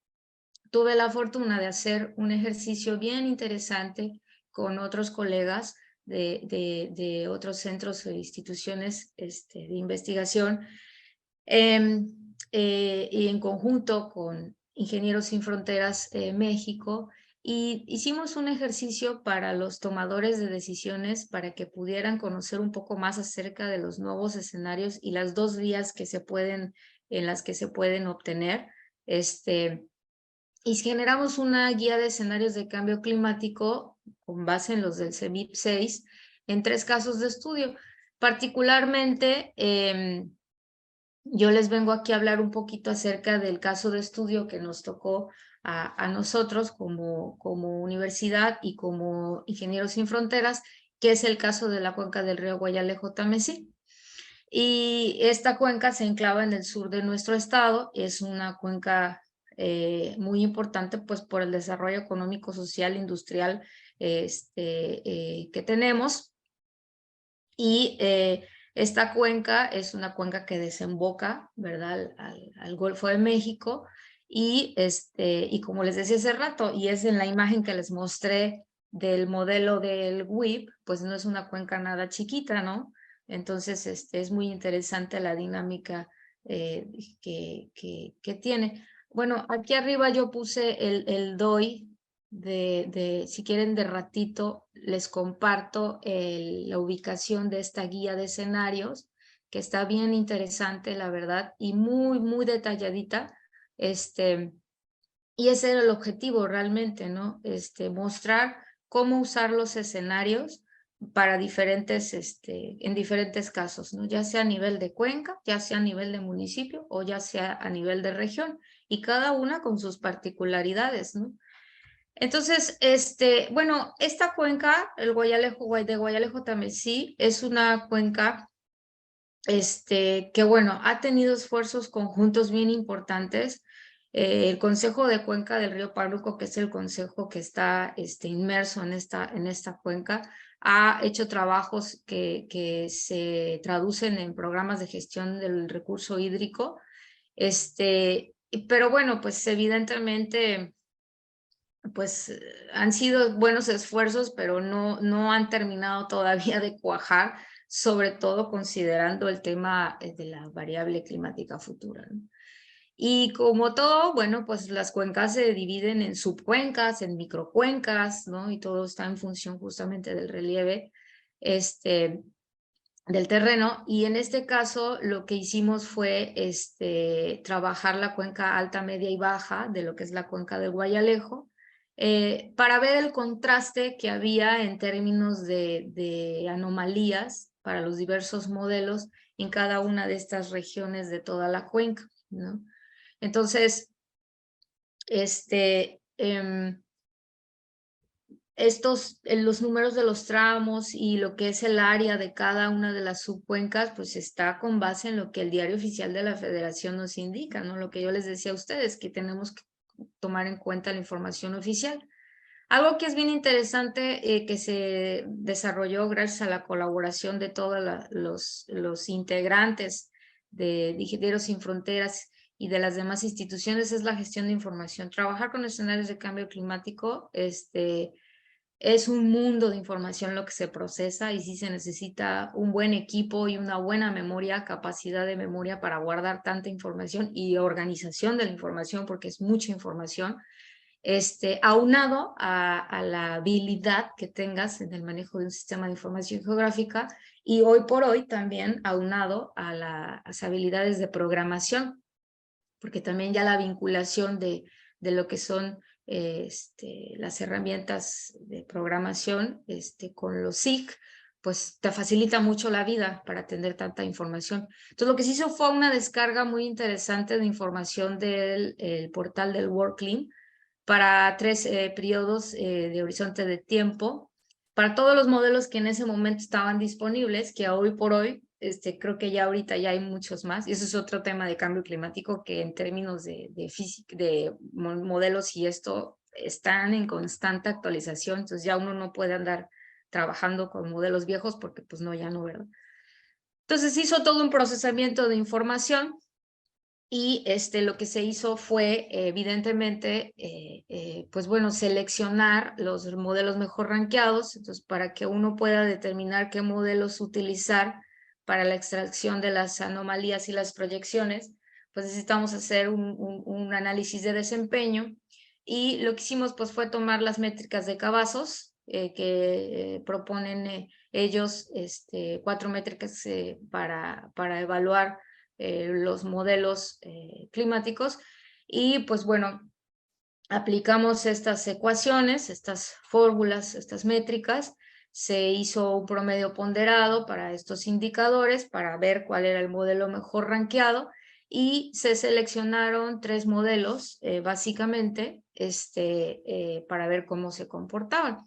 tuve la fortuna de hacer un ejercicio bien interesante con otros colegas de otros centros o instituciones de investigación, y en conjunto con Ingenieros Sin Fronteras México, y hicimos un ejercicio para los tomadores de decisiones para que pudieran conocer un poco más acerca de los nuevos escenarios y las dos vías en las que se pueden obtener. Y generamos una guía de escenarios de cambio climático con base en los del CEMIP 6 en 3 casos de estudio. Particularmente, yo les vengo aquí a hablar un poquito acerca del caso de estudio que nos tocó a nosotros como universidad y como Ingenieros Sin Fronteras, que es el caso de la cuenca del río Guayalejo-Tamesí. Y esta cuenca se enclava en el sur de nuestro estado, es una cuenca muy importante pues por el desarrollo económico, social, industrial que tenemos. Y esta cuenca es una cuenca que desemboca, ¿verdad?, al Golfo de México, y como les decía hace rato, y es en la imagen que les mostré del modelo del WIP, pues no es una cuenca nada chiquita, ¿no? Entonces es muy interesante la dinámica que tiene. Bueno, aquí arriba yo puse el DOI si quieren de ratito, les comparto la ubicación de esta guía de escenarios, que está bien interesante, la verdad, y muy, muy detalladita. Y ese era el objetivo realmente, ¿no? Mostrar cómo usar los escenarios para en diferentes casos, ¿no? Ya sea a nivel de cuenca, ya sea a nivel de municipio o ya sea a nivel de región, y cada una con sus particularidades, ¿no? Entonces, bueno, esta cuenca, el de Guayalejo-Tamesí, es una cuenca, que bueno, ha tenido esfuerzos conjuntos bien importantes. El Consejo de Cuenca del Río Pánuco, que es el consejo que está inmerso en esta cuenca, ha hecho trabajos que se traducen en programas de gestión del recurso hídrico. Pero bueno, pues evidentemente pues han sido buenos esfuerzos, pero no han terminado todavía de cuajar, sobre todo considerando el tema de la variable climática futura, ¿no? Y como todo, bueno, pues las cuencas se dividen en subcuencas, en microcuencas, ¿no? Y todo está en función justamente del relieve del terreno. Y en este caso lo que hicimos fue trabajar la cuenca alta, media y baja de lo que es la cuenca del Guayalejo, para ver el contraste que había en términos de anomalías para los diversos modelos en cada una de estas regiones de toda la cuenca, ¿no? Entonces, los números de los tramos y lo que es el área de cada una de las subcuencas, pues está con base en lo que el Diario Oficial de la Federación nos indica, ¿no? Lo que yo les decía a ustedes, que tenemos que tomar en cuenta la información oficial. Algo que es bien interesante, que se desarrolló gracias a la colaboración de todos los integrantes de Ingenieros Sin Fronteras y de las demás instituciones, es la gestión de información. Trabajar con escenarios de cambio climático, es un mundo de información lo que se procesa, y sí se necesita un buen equipo y una buena memoria, capacidad de memoria para guardar tanta información y organización de la información, porque es mucha información, aunado a la habilidad que tengas en el manejo de un sistema de información geográfica, y hoy por hoy también aunado a las habilidades de programación, porque también ya la vinculación de lo que son las herramientas de programación con los SIC, pues te facilita mucho la vida para atender tanta información. Entonces lo que se hizo fue una descarga muy interesante de información del portal del WorldClim para 3 periodos de horizonte de tiempo, para todos los modelos que en ese momento estaban disponibles, que hoy por hoy creo que ya ahorita ya hay muchos más, y eso es otro tema de cambio climático, que en términos de física, de modelos y esto, están en constante actualización, entonces ya uno no puede andar trabajando con modelos viejos porque pues no, ya no, ¿verdad? Entonces hizo todo un procesamiento de información Y lo que se hizo fue, evidentemente, pues bueno, seleccionar los modelos mejor rankeados, entonces para que uno pueda determinar qué modelos utilizar para la extracción de las anomalías y las proyecciones, pues necesitamos hacer un análisis de desempeño. Y lo que hicimos pues fue tomar las métricas de Cavazos, que proponen ellos 4 métricas para evaluar los modelos climáticos, y pues bueno, aplicamos estas ecuaciones, estas fórmulas, estas métricas, se hizo un promedio ponderado para estos indicadores para ver cuál era el modelo mejor rankeado, y se seleccionaron 3 modelos básicamente para ver cómo se comportaban.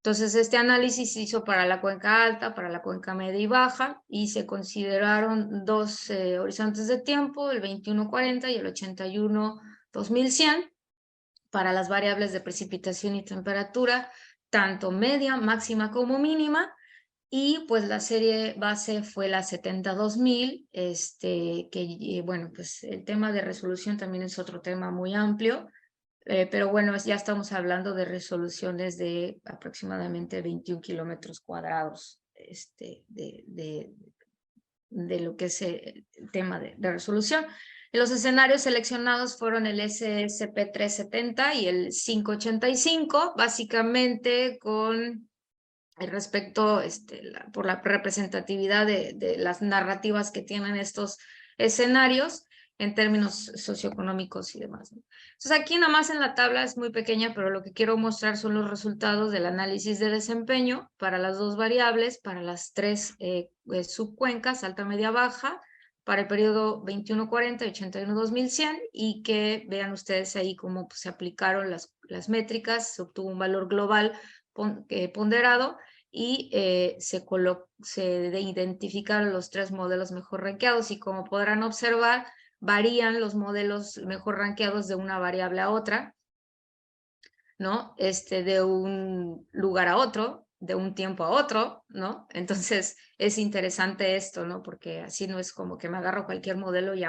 Entonces, este análisis se hizo para la cuenca alta, para la cuenca media y baja, y se consideraron 2 horizontes de tiempo, el 2140 y el 81-2100, para las variables de precipitación y temperatura, tanto media, máxima como mínima, y pues la serie base fue la 72000, que bueno, pues el tema de resolución también es otro tema muy amplio. Pero bueno, ya estamos hablando de resoluciones de aproximadamente 21 kilómetros cuadrados de lo que es el tema de resolución. Los escenarios seleccionados fueron el SSP370 y el 585, básicamente con respecto por la representatividad de las narrativas que tienen estos escenarios en términos socioeconómicos y demás, ¿no? Entonces aquí nada más en la tabla es muy pequeña, pero lo que quiero mostrar son los resultados del análisis de desempeño para las 2 variables, para las 3 subcuencas, alta, media, baja, para el periodo 2140 y 81-2100, y que vean ustedes ahí cómo pues, se aplicaron las métricas, se obtuvo un valor global ponderado, y se identificaron los 3 modelos mejor rankeados, y como podrán observar, varían los modelos mejor rankeados de una variable a otra, ¿no? De un lugar a otro, de un tiempo a otro, ¿no? Entonces es interesante esto, ¿no? Porque así no es como que me agarro cualquier modelo y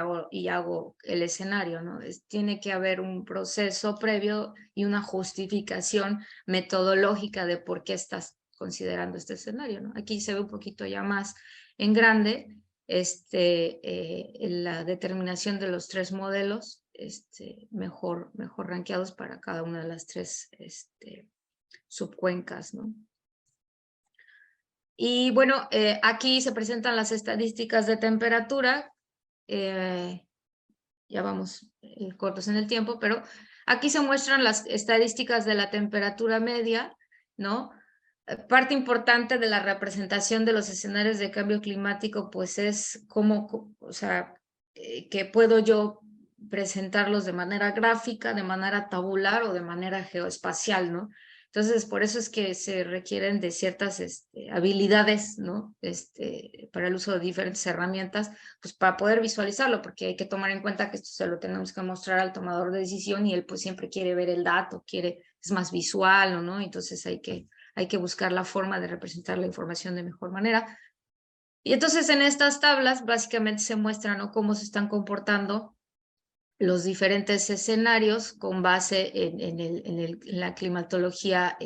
hago el escenario, ¿no? Tiene que haber un proceso previo y una justificación metodológica de por qué estás considerando este escenario, ¿no? Aquí se ve un poquito ya más en grande la determinación de los 3 modelos mejor rankeados para cada una de las 3 subcuencas, ¿no? Y bueno, aquí se presentan las estadísticas de temperatura. Ya vamos cortos en el tiempo, pero aquí se muestran las estadísticas de la temperatura media, ¿no? Parte importante de la representación de los escenarios de cambio climático, pues es cómo, o sea, que puedo yo presentarlos de manera gráfica, de manera tabular o de manera geoespacial, ¿no? Entonces, por eso es que se requieren de ciertas habilidades, ¿no? Para el uso de diferentes herramientas, pues para poder visualizarlo, porque hay que tomar en cuenta que esto se lo tenemos que mostrar al tomador de decisión, y él pues siempre quiere ver el dato, es más visual, ¿no? Entonces hay que buscar la forma de representar la información de mejor manera. Y entonces en estas tablas básicamente se muestran, ¿no?, cómo se están comportando los diferentes escenarios con base en la climatología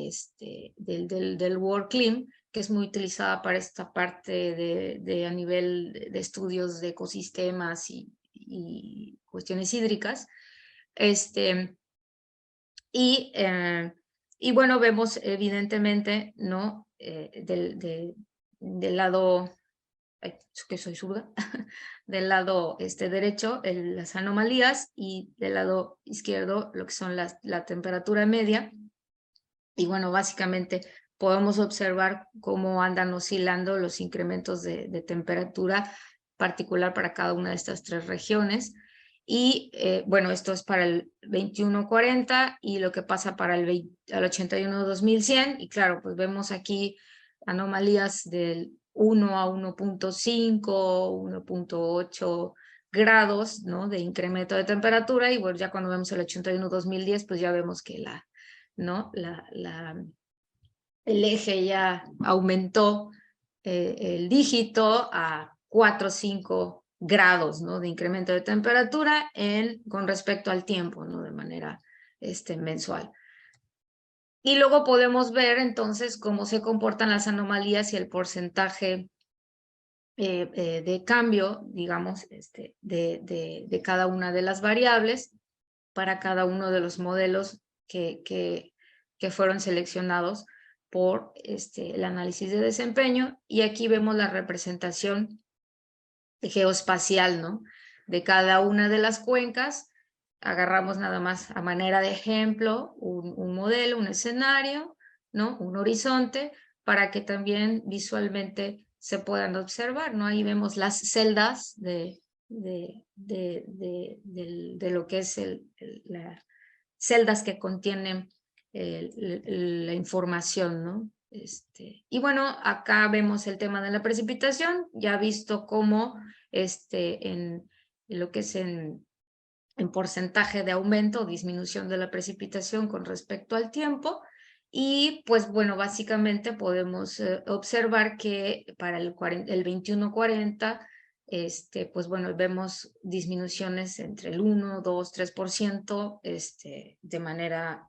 del WorldClim, que es muy utilizada para esta parte de a nivel de estudios de ecosistemas y cuestiones hídricas. Y bueno, vemos evidentemente, ¿no? Del lado, que soy zurda, del lado derecho, las anomalías, y del lado izquierdo lo que son la temperatura media. Y bueno, básicamente podemos observar cómo andan oscilando los incrementos de temperatura particular para cada una de estas 3 regiones. Y bueno, esto es para el 2140 y lo que pasa para el 81-2100. Y claro, pues vemos aquí anomalías del 1 a 1.5, 1.8 grados, ¿no?, de incremento de temperatura. Y bueno, ya cuando vemos el 81-2010, pues ya vemos que ¿no? El eje ya aumentó el dígito a 4 o 5 grados, ¿no?, de incremento de temperatura con respecto al tiempo, ¿no?, de manera mensual. Y luego podemos ver entonces cómo se comportan las anomalías y el porcentaje de cambio, digamos, de cada una de las variables para cada uno de los modelos que fueron seleccionados por el análisis de desempeño. Y aquí vemos la representación geoespacial, ¿no?, de cada una de las cuencas. Agarramos nada más a manera de ejemplo un modelo, un escenario, ¿no?, un horizonte, para que también visualmente se puedan observar, ¿no? Ahí vemos las celdas de lo que es las celdas que contienen la información, ¿no? Y bueno, acá vemos el tema de la precipitación, ya visto cómo en lo que es en porcentaje de aumento o disminución de la precipitación con respecto al tiempo. Y pues bueno, básicamente podemos observar que para el 21-40, pues bueno, vemos disminuciones entre el 1, 2, 3% de manera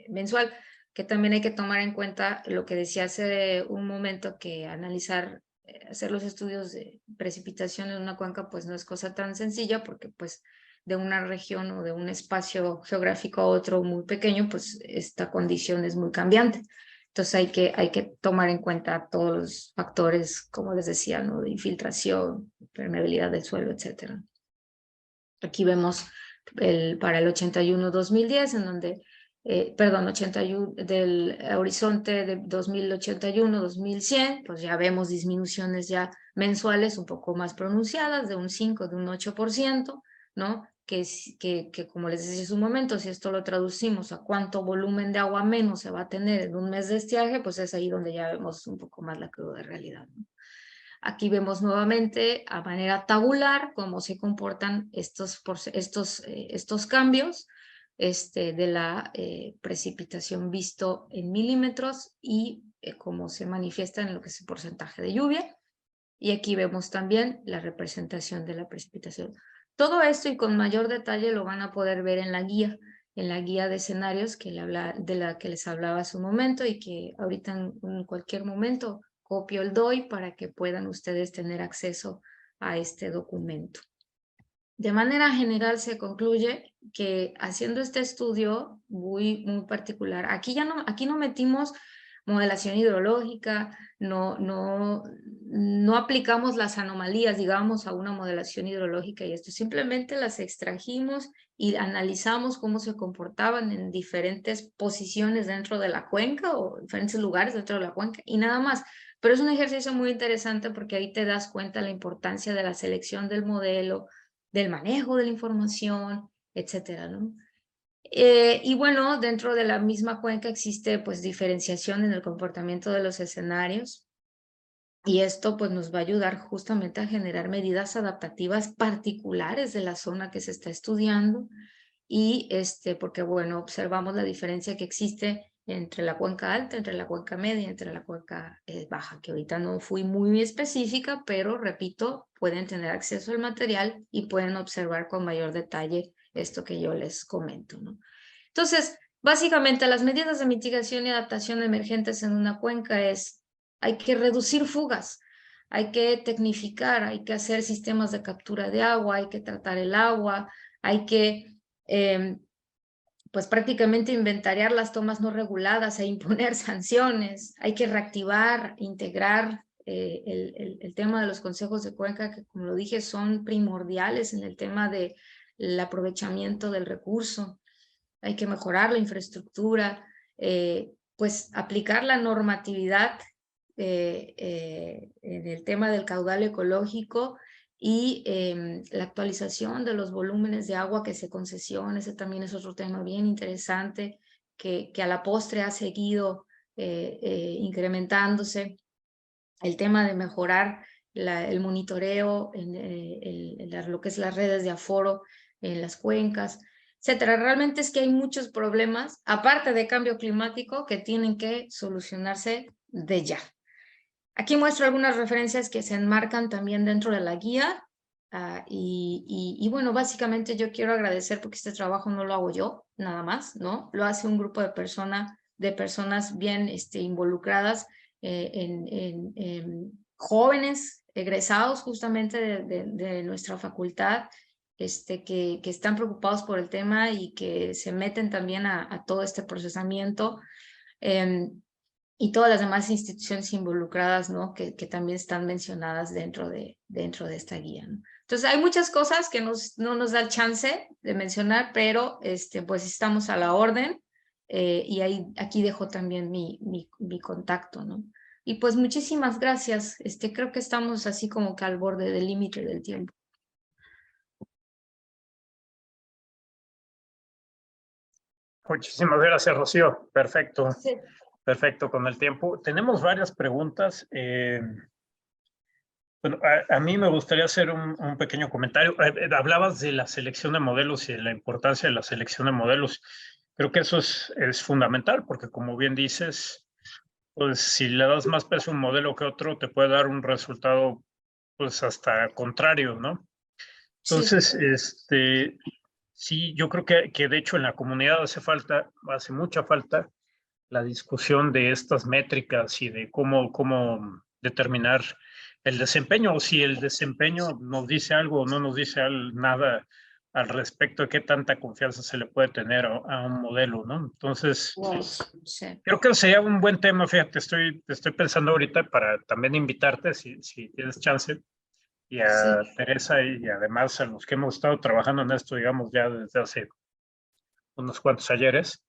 mensual, que también hay que tomar en cuenta lo que decía hace un momento, que hacer los estudios de precipitación en una cuenca pues no es cosa tan sencilla, porque pues de una región o de un espacio geográfico a otro muy pequeño, pues esta condición es muy cambiante. Entonces hay que tomar en cuenta todos los factores, como les decía, ¿no?, de infiltración, permeabilidad del suelo, etc. Aquí vemos para el 81-2010, en donde, perdón, 81, del horizonte de 2081-2100, pues ya vemos disminuciones ya mensuales un poco más pronunciadas, de un 5, de un 8%, ¿no? Que como les decía hace un momento, si esto lo traducimos a cuánto volumen de agua menos se va a tener en un mes de estiaje, pues es ahí donde ya vemos un poco más la cruda realidad, ¿no? Aquí vemos nuevamente a manera tabular cómo se comportan estos cambios de la precipitación visto en milímetros y cómo se manifiesta en lo que es el porcentaje de lluvia. Y aquí vemos también la representación de la precipitación. Todo esto y con mayor detalle lo van a poder ver en la guía de escenarios de la que les hablaba hace un momento, y que ahorita en cualquier momento copio el DOI para que puedan ustedes tener acceso a este documento. De manera general se concluye que haciendo este estudio muy particular, aquí no metimos modelación hidrológica, no aplicamos las anomalías, digamos, a una modelación hidrológica, y esto simplemente las extrajimos y analizamos cómo se comportaban en diferentes posiciones dentro de la cuenca o diferentes lugares dentro de la cuenca, y nada más. Pero es un ejercicio muy interesante porque ahí te das cuenta de la importancia de la selección del modelo, del manejo de la información, etcétera, ¿no? Y bueno, dentro de la misma cuenca existe pues diferenciación en el comportamiento de los escenarios, y esto pues nos va a ayudar justamente a generar medidas adaptativas particulares de la zona que se está estudiando, y porque bueno, observamos la diferencia que existe entre la cuenca alta, entre la cuenca media y entre la cuenca baja, que ahorita no fui muy específica, pero repito, pueden tener acceso al material y pueden observar con mayor detalle esto que yo les comento, ¿no? Entonces, básicamente las medidas de mitigación y adaptación emergentes en una cuenca hay que reducir fugas, hay que tecnificar, hay que hacer sistemas de captura de agua, hay que tratar el agua, hay que pues prácticamente inventariar las tomas no reguladas e imponer sanciones, hay que reactivar, integrar el tema de los consejos de cuenca, que como lo dije son primordiales en el tema del aprovechamiento del recurso. Hay que mejorar la infraestructura, pues aplicar la normatividad en el tema del caudal ecológico, y la actualización de los volúmenes de agua que se concesionan. Ese también es otro tema bien interesante que a la postre ha seguido incrementándose. El tema de mejorar el monitoreo en lo que es las redes de aforo en las cuencas, etcétera. Realmente es que hay muchos problemas, aparte de cambio climático, que tienen que solucionarse de ya. Aquí muestro algunas referencias que se enmarcan también dentro de la guía. Y bueno, básicamente yo quiero agradecer porque este trabajo no lo hago yo, nada más, ¿no? Lo hace un grupo de personas bien involucradas en jóvenes egresados justamente de nuestra facultad, que están preocupados por el tema y que se meten también a todo este procesamiento. Y todas las demás instituciones involucradas, ¿no? Que también están mencionadas dentro de esta guía, ¿no? Entonces, hay muchas cosas que no nos da el chance de mencionar, pero pues estamos a la orden, y aquí dejo también mi contacto, ¿no? Y pues muchísimas gracias. Creo que estamos así como que al borde del límite del tiempo. Muchísimas gracias, Rocío. Perfecto. Sí. Perfecto con el tiempo. Tenemos varias preguntas. Bueno, a mí me gustaría hacer un pequeño comentario. Hablabas de la selección de modelos y de la importancia de la selección de modelos. Creo que eso es fundamental porque, como bien dices, pues si le das más peso a un modelo que otro, te puede dar un resultado pues hasta contrario, ¿no? Sí. Entonces, sí, yo creo que de hecho en la comunidad hace mucha falta la discusión de estas métricas y de cómo determinar el desempeño, o si el desempeño nos dice algo o no nos dice nada al respecto de qué tanta confianza se le puede tener a un modelo, ¿no? Entonces, Sí. creo que sería un buen tema, fíjate, estoy pensando ahorita para también invitarte, si tienes chance, y Sí. a Teresa y además a los que hemos estado trabajando en esto, digamos, ya desde hace unos cuantos ayeres,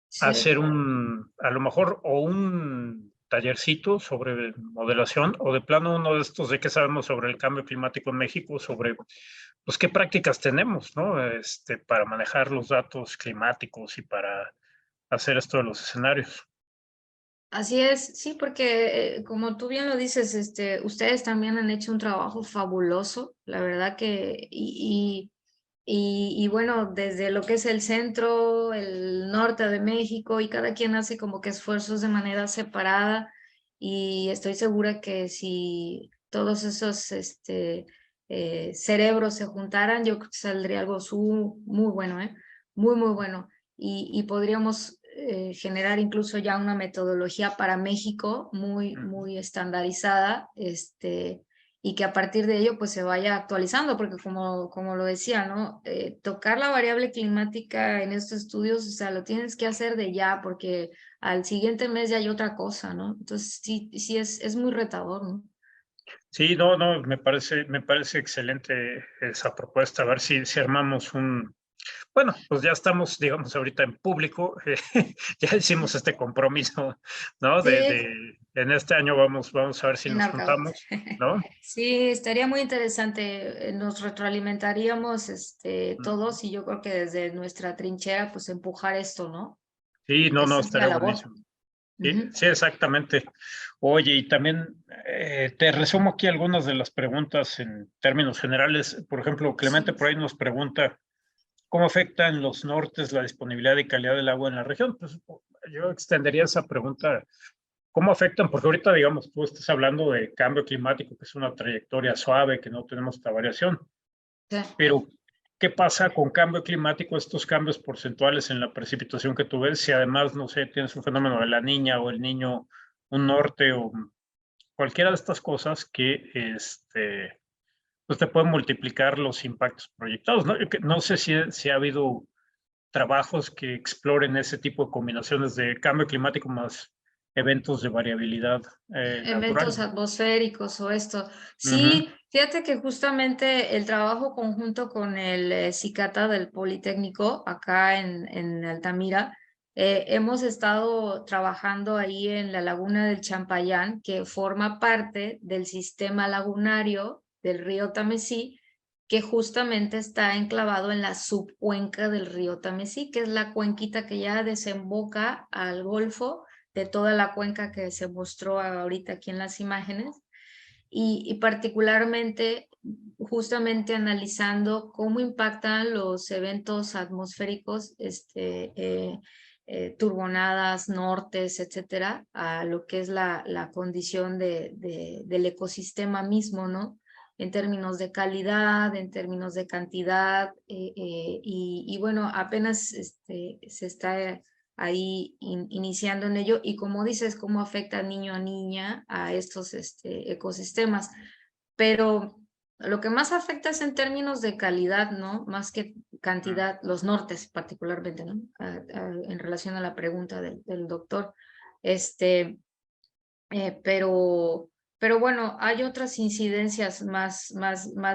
Sí. hacer a lo mejor, o un tallercito sobre modelación, o de plano uno de estos de qué sabemos sobre el cambio climático en México, sobre pues qué prácticas tenemos, ¿no? Para manejar los datos climáticos y para hacer esto de los escenarios. Así es, sí, porque como tú bien lo dices, ustedes también han hecho un trabajo fabuloso, la verdad que, y bueno, desde lo que es el centro, el norte de México, y cada quien hace como que esfuerzos de manera separada, y estoy segura que si todos esos cerebros se juntaran, yo creo que saldría algo muy bueno, ¿eh? Muy, muy bueno. Y podríamos generar incluso ya una metodología para México muy estandarizada, y que a partir de ello pues se vaya actualizando, porque como lo decía, ¿no? Tocar la variable climática en estos estudios, o sea, lo tienes que hacer de ya, porque al siguiente mes ya hay otra cosa, ¿no? Entonces sí es muy retador, ¿no? Sí, no, me parece excelente esa propuesta. A ver si armamos bueno, pues ya estamos, digamos, ahorita en público, ya hicimos este compromiso, ¿no? Sí, En este año vamos a ver si nos enarcado. juntamos, ¿no? Sí, estaría muy interesante. Nos retroalimentaríamos todos, y yo creo que desde nuestra trinchera pues empujar esto, ¿no? Sí, no, Esa es la estaría labor. buenísimo. Sí, Ujú. sí, exactamente. Oye, y también te resumo aquí algunas de las preguntas en términos generales. Por ejemplo, Clemente Sí. por ahí nos pregunta, ¿cómo afecta en los nortes la disponibilidad y calidad del agua en la región? Pues yo extendería esa pregunta. ¿Cómo afectan? Porque ahorita, digamos, tú estás hablando de cambio climático, que es una trayectoria suave, que no tenemos esta variación, Sí. pero ¿qué pasa con cambio climático, estos cambios porcentuales en la precipitación que tú ves? Si además, no sé, tienes un fenómeno de la niña o el niño, un norte o cualquiera de estas cosas que pues te pueden multiplicar los impactos proyectados, ¿no? No sé si ha habido trabajos que exploren ese tipo de combinaciones de cambio climático más eventos de variabilidad natural. Eventos atmosféricos o esto. Ujú. Sí, fíjate que justamente el trabajo conjunto con el Cicata del Politécnico acá en Altamira, hemos estado trabajando ahí en la laguna del Champayán, que forma parte del sistema lagunario del río Tamesí, que justamente está enclavado en la subcuenca del río Tamesí, que es la cuenquita que ya desemboca al Golfo, de toda la cuenca que se mostró ahorita aquí en las imágenes, y particularmente justamente analizando cómo impactan los eventos atmosféricos, turbonadas, nortes, etcétera, a lo que es la condición del ecosistema mismo, ¿no? en términos de calidad, en términos de cantidad, y bueno, apenas se está ahí iniciando en ello, y como dices, cómo afecta niño a niña a estos ecosistemas. Pero lo que más afecta es en términos de calidad, ¿no? Más que cantidad, los nortes particularmente, ¿no? En relación a la pregunta del doctor. Pero bueno, hay otras incidencias más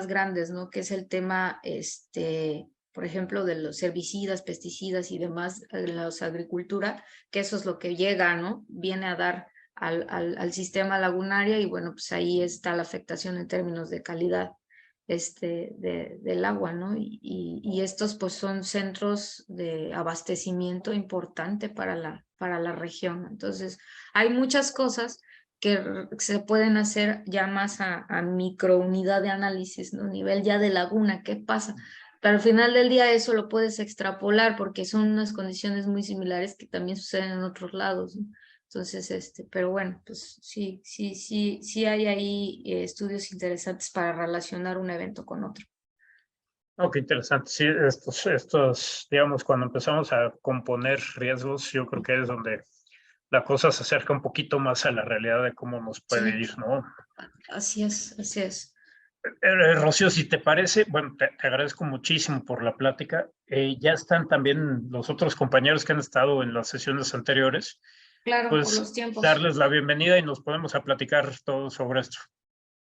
grandes, ¿no? Que es el tema, por ejemplo, de los herbicidas, pesticidas y demás en la agricultura, que eso es lo que llega, ¿no? Viene a dar al sistema lagunario, y bueno, pues ahí está la afectación en términos de calidad del agua, ¿no? Y estos pues son centros de abastecimiento importante para la región. Entonces, hay muchas cosas que se pueden hacer ya más a microunidad de análisis, ¿no? Nivel ya de laguna, ¿qué pasa? Pero al final del día eso lo puedes extrapolar porque son unas condiciones muy similares que también suceden en otros lados, ¿no? Entonces, pero bueno, pues sí hay ahí estudios interesantes para relacionar un evento con otro. Oh, qué interesante. Sí, digamos, cuando empezamos a componer riesgos, yo creo que es donde la cosa se acerca un poquito más a la realidad de cómo nos puede Sí, ir, ¿no? así es, así es. Rocío, si te parece, bueno, te agradezco muchísimo por la plática. Ya están también los otros compañeros que han estado en las sesiones anteriores. Claro, por Pues los tiempos. darles la bienvenida y nos podemos a platicar todo sobre esto.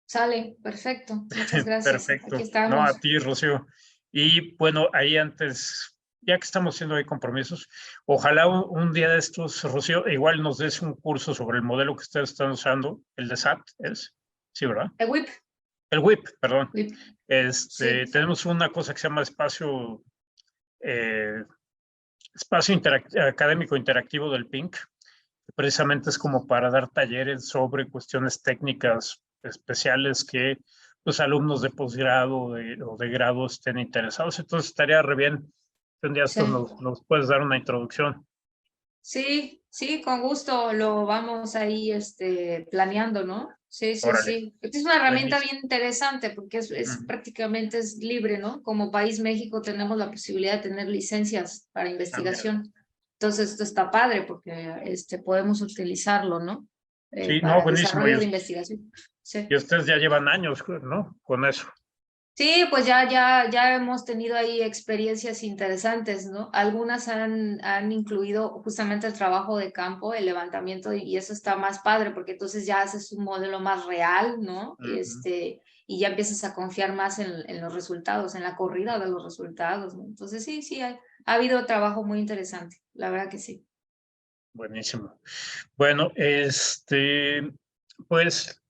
Sale, perfecto. Muchas gracias. Aquí Perfecto. No, a estamos. ti, Rocío. Y bueno, ahí antes, ya que estamos haciendo ahí compromisos, ojalá un día de estos, Rocío, igual nos des un curso sobre el modelo que ustedes están usando, el de SAT, ¿es? Sí, ¿verdad? El WIP. El WIP, perdón. WIP. Sí. Tenemos una cosa que se llama eh, espacio académico interactivo del PINC, que precisamente es como para dar talleres sobre cuestiones técnicas especiales que los alumnos de posgrado o de grado estén interesados. Entonces estaría re bien que un día Sí. esto nos puedes dar una introducción. Sí, con gusto lo vamos ahí planeando, ¿no? Sí. Órale, Es una herramienta buenísimo. bien interesante porque prácticamente es libre, ¿no? Como país México tenemos la posibilidad de tener licencias para Ah, mira. investigación. Entonces, esto está padre porque podemos utilizarlo, ¿no? Sí, no, Para buenísimo. desarrollo de investigación. Sí. Y ustedes ya llevan años, ¿no? Con eso. Sí, pues ya hemos tenido ahí experiencias interesantes, ¿no? Algunas han incluido justamente el trabajo de campo, el levantamiento, y eso está más padre, porque entonces ya haces un modelo más real, ¿no? Y ya empiezas a confiar más en los resultados, en la corrida de los resultados, ¿no? Entonces sí, ha habido trabajo muy interesante, la verdad que sí. Buenísimo. Bueno, pues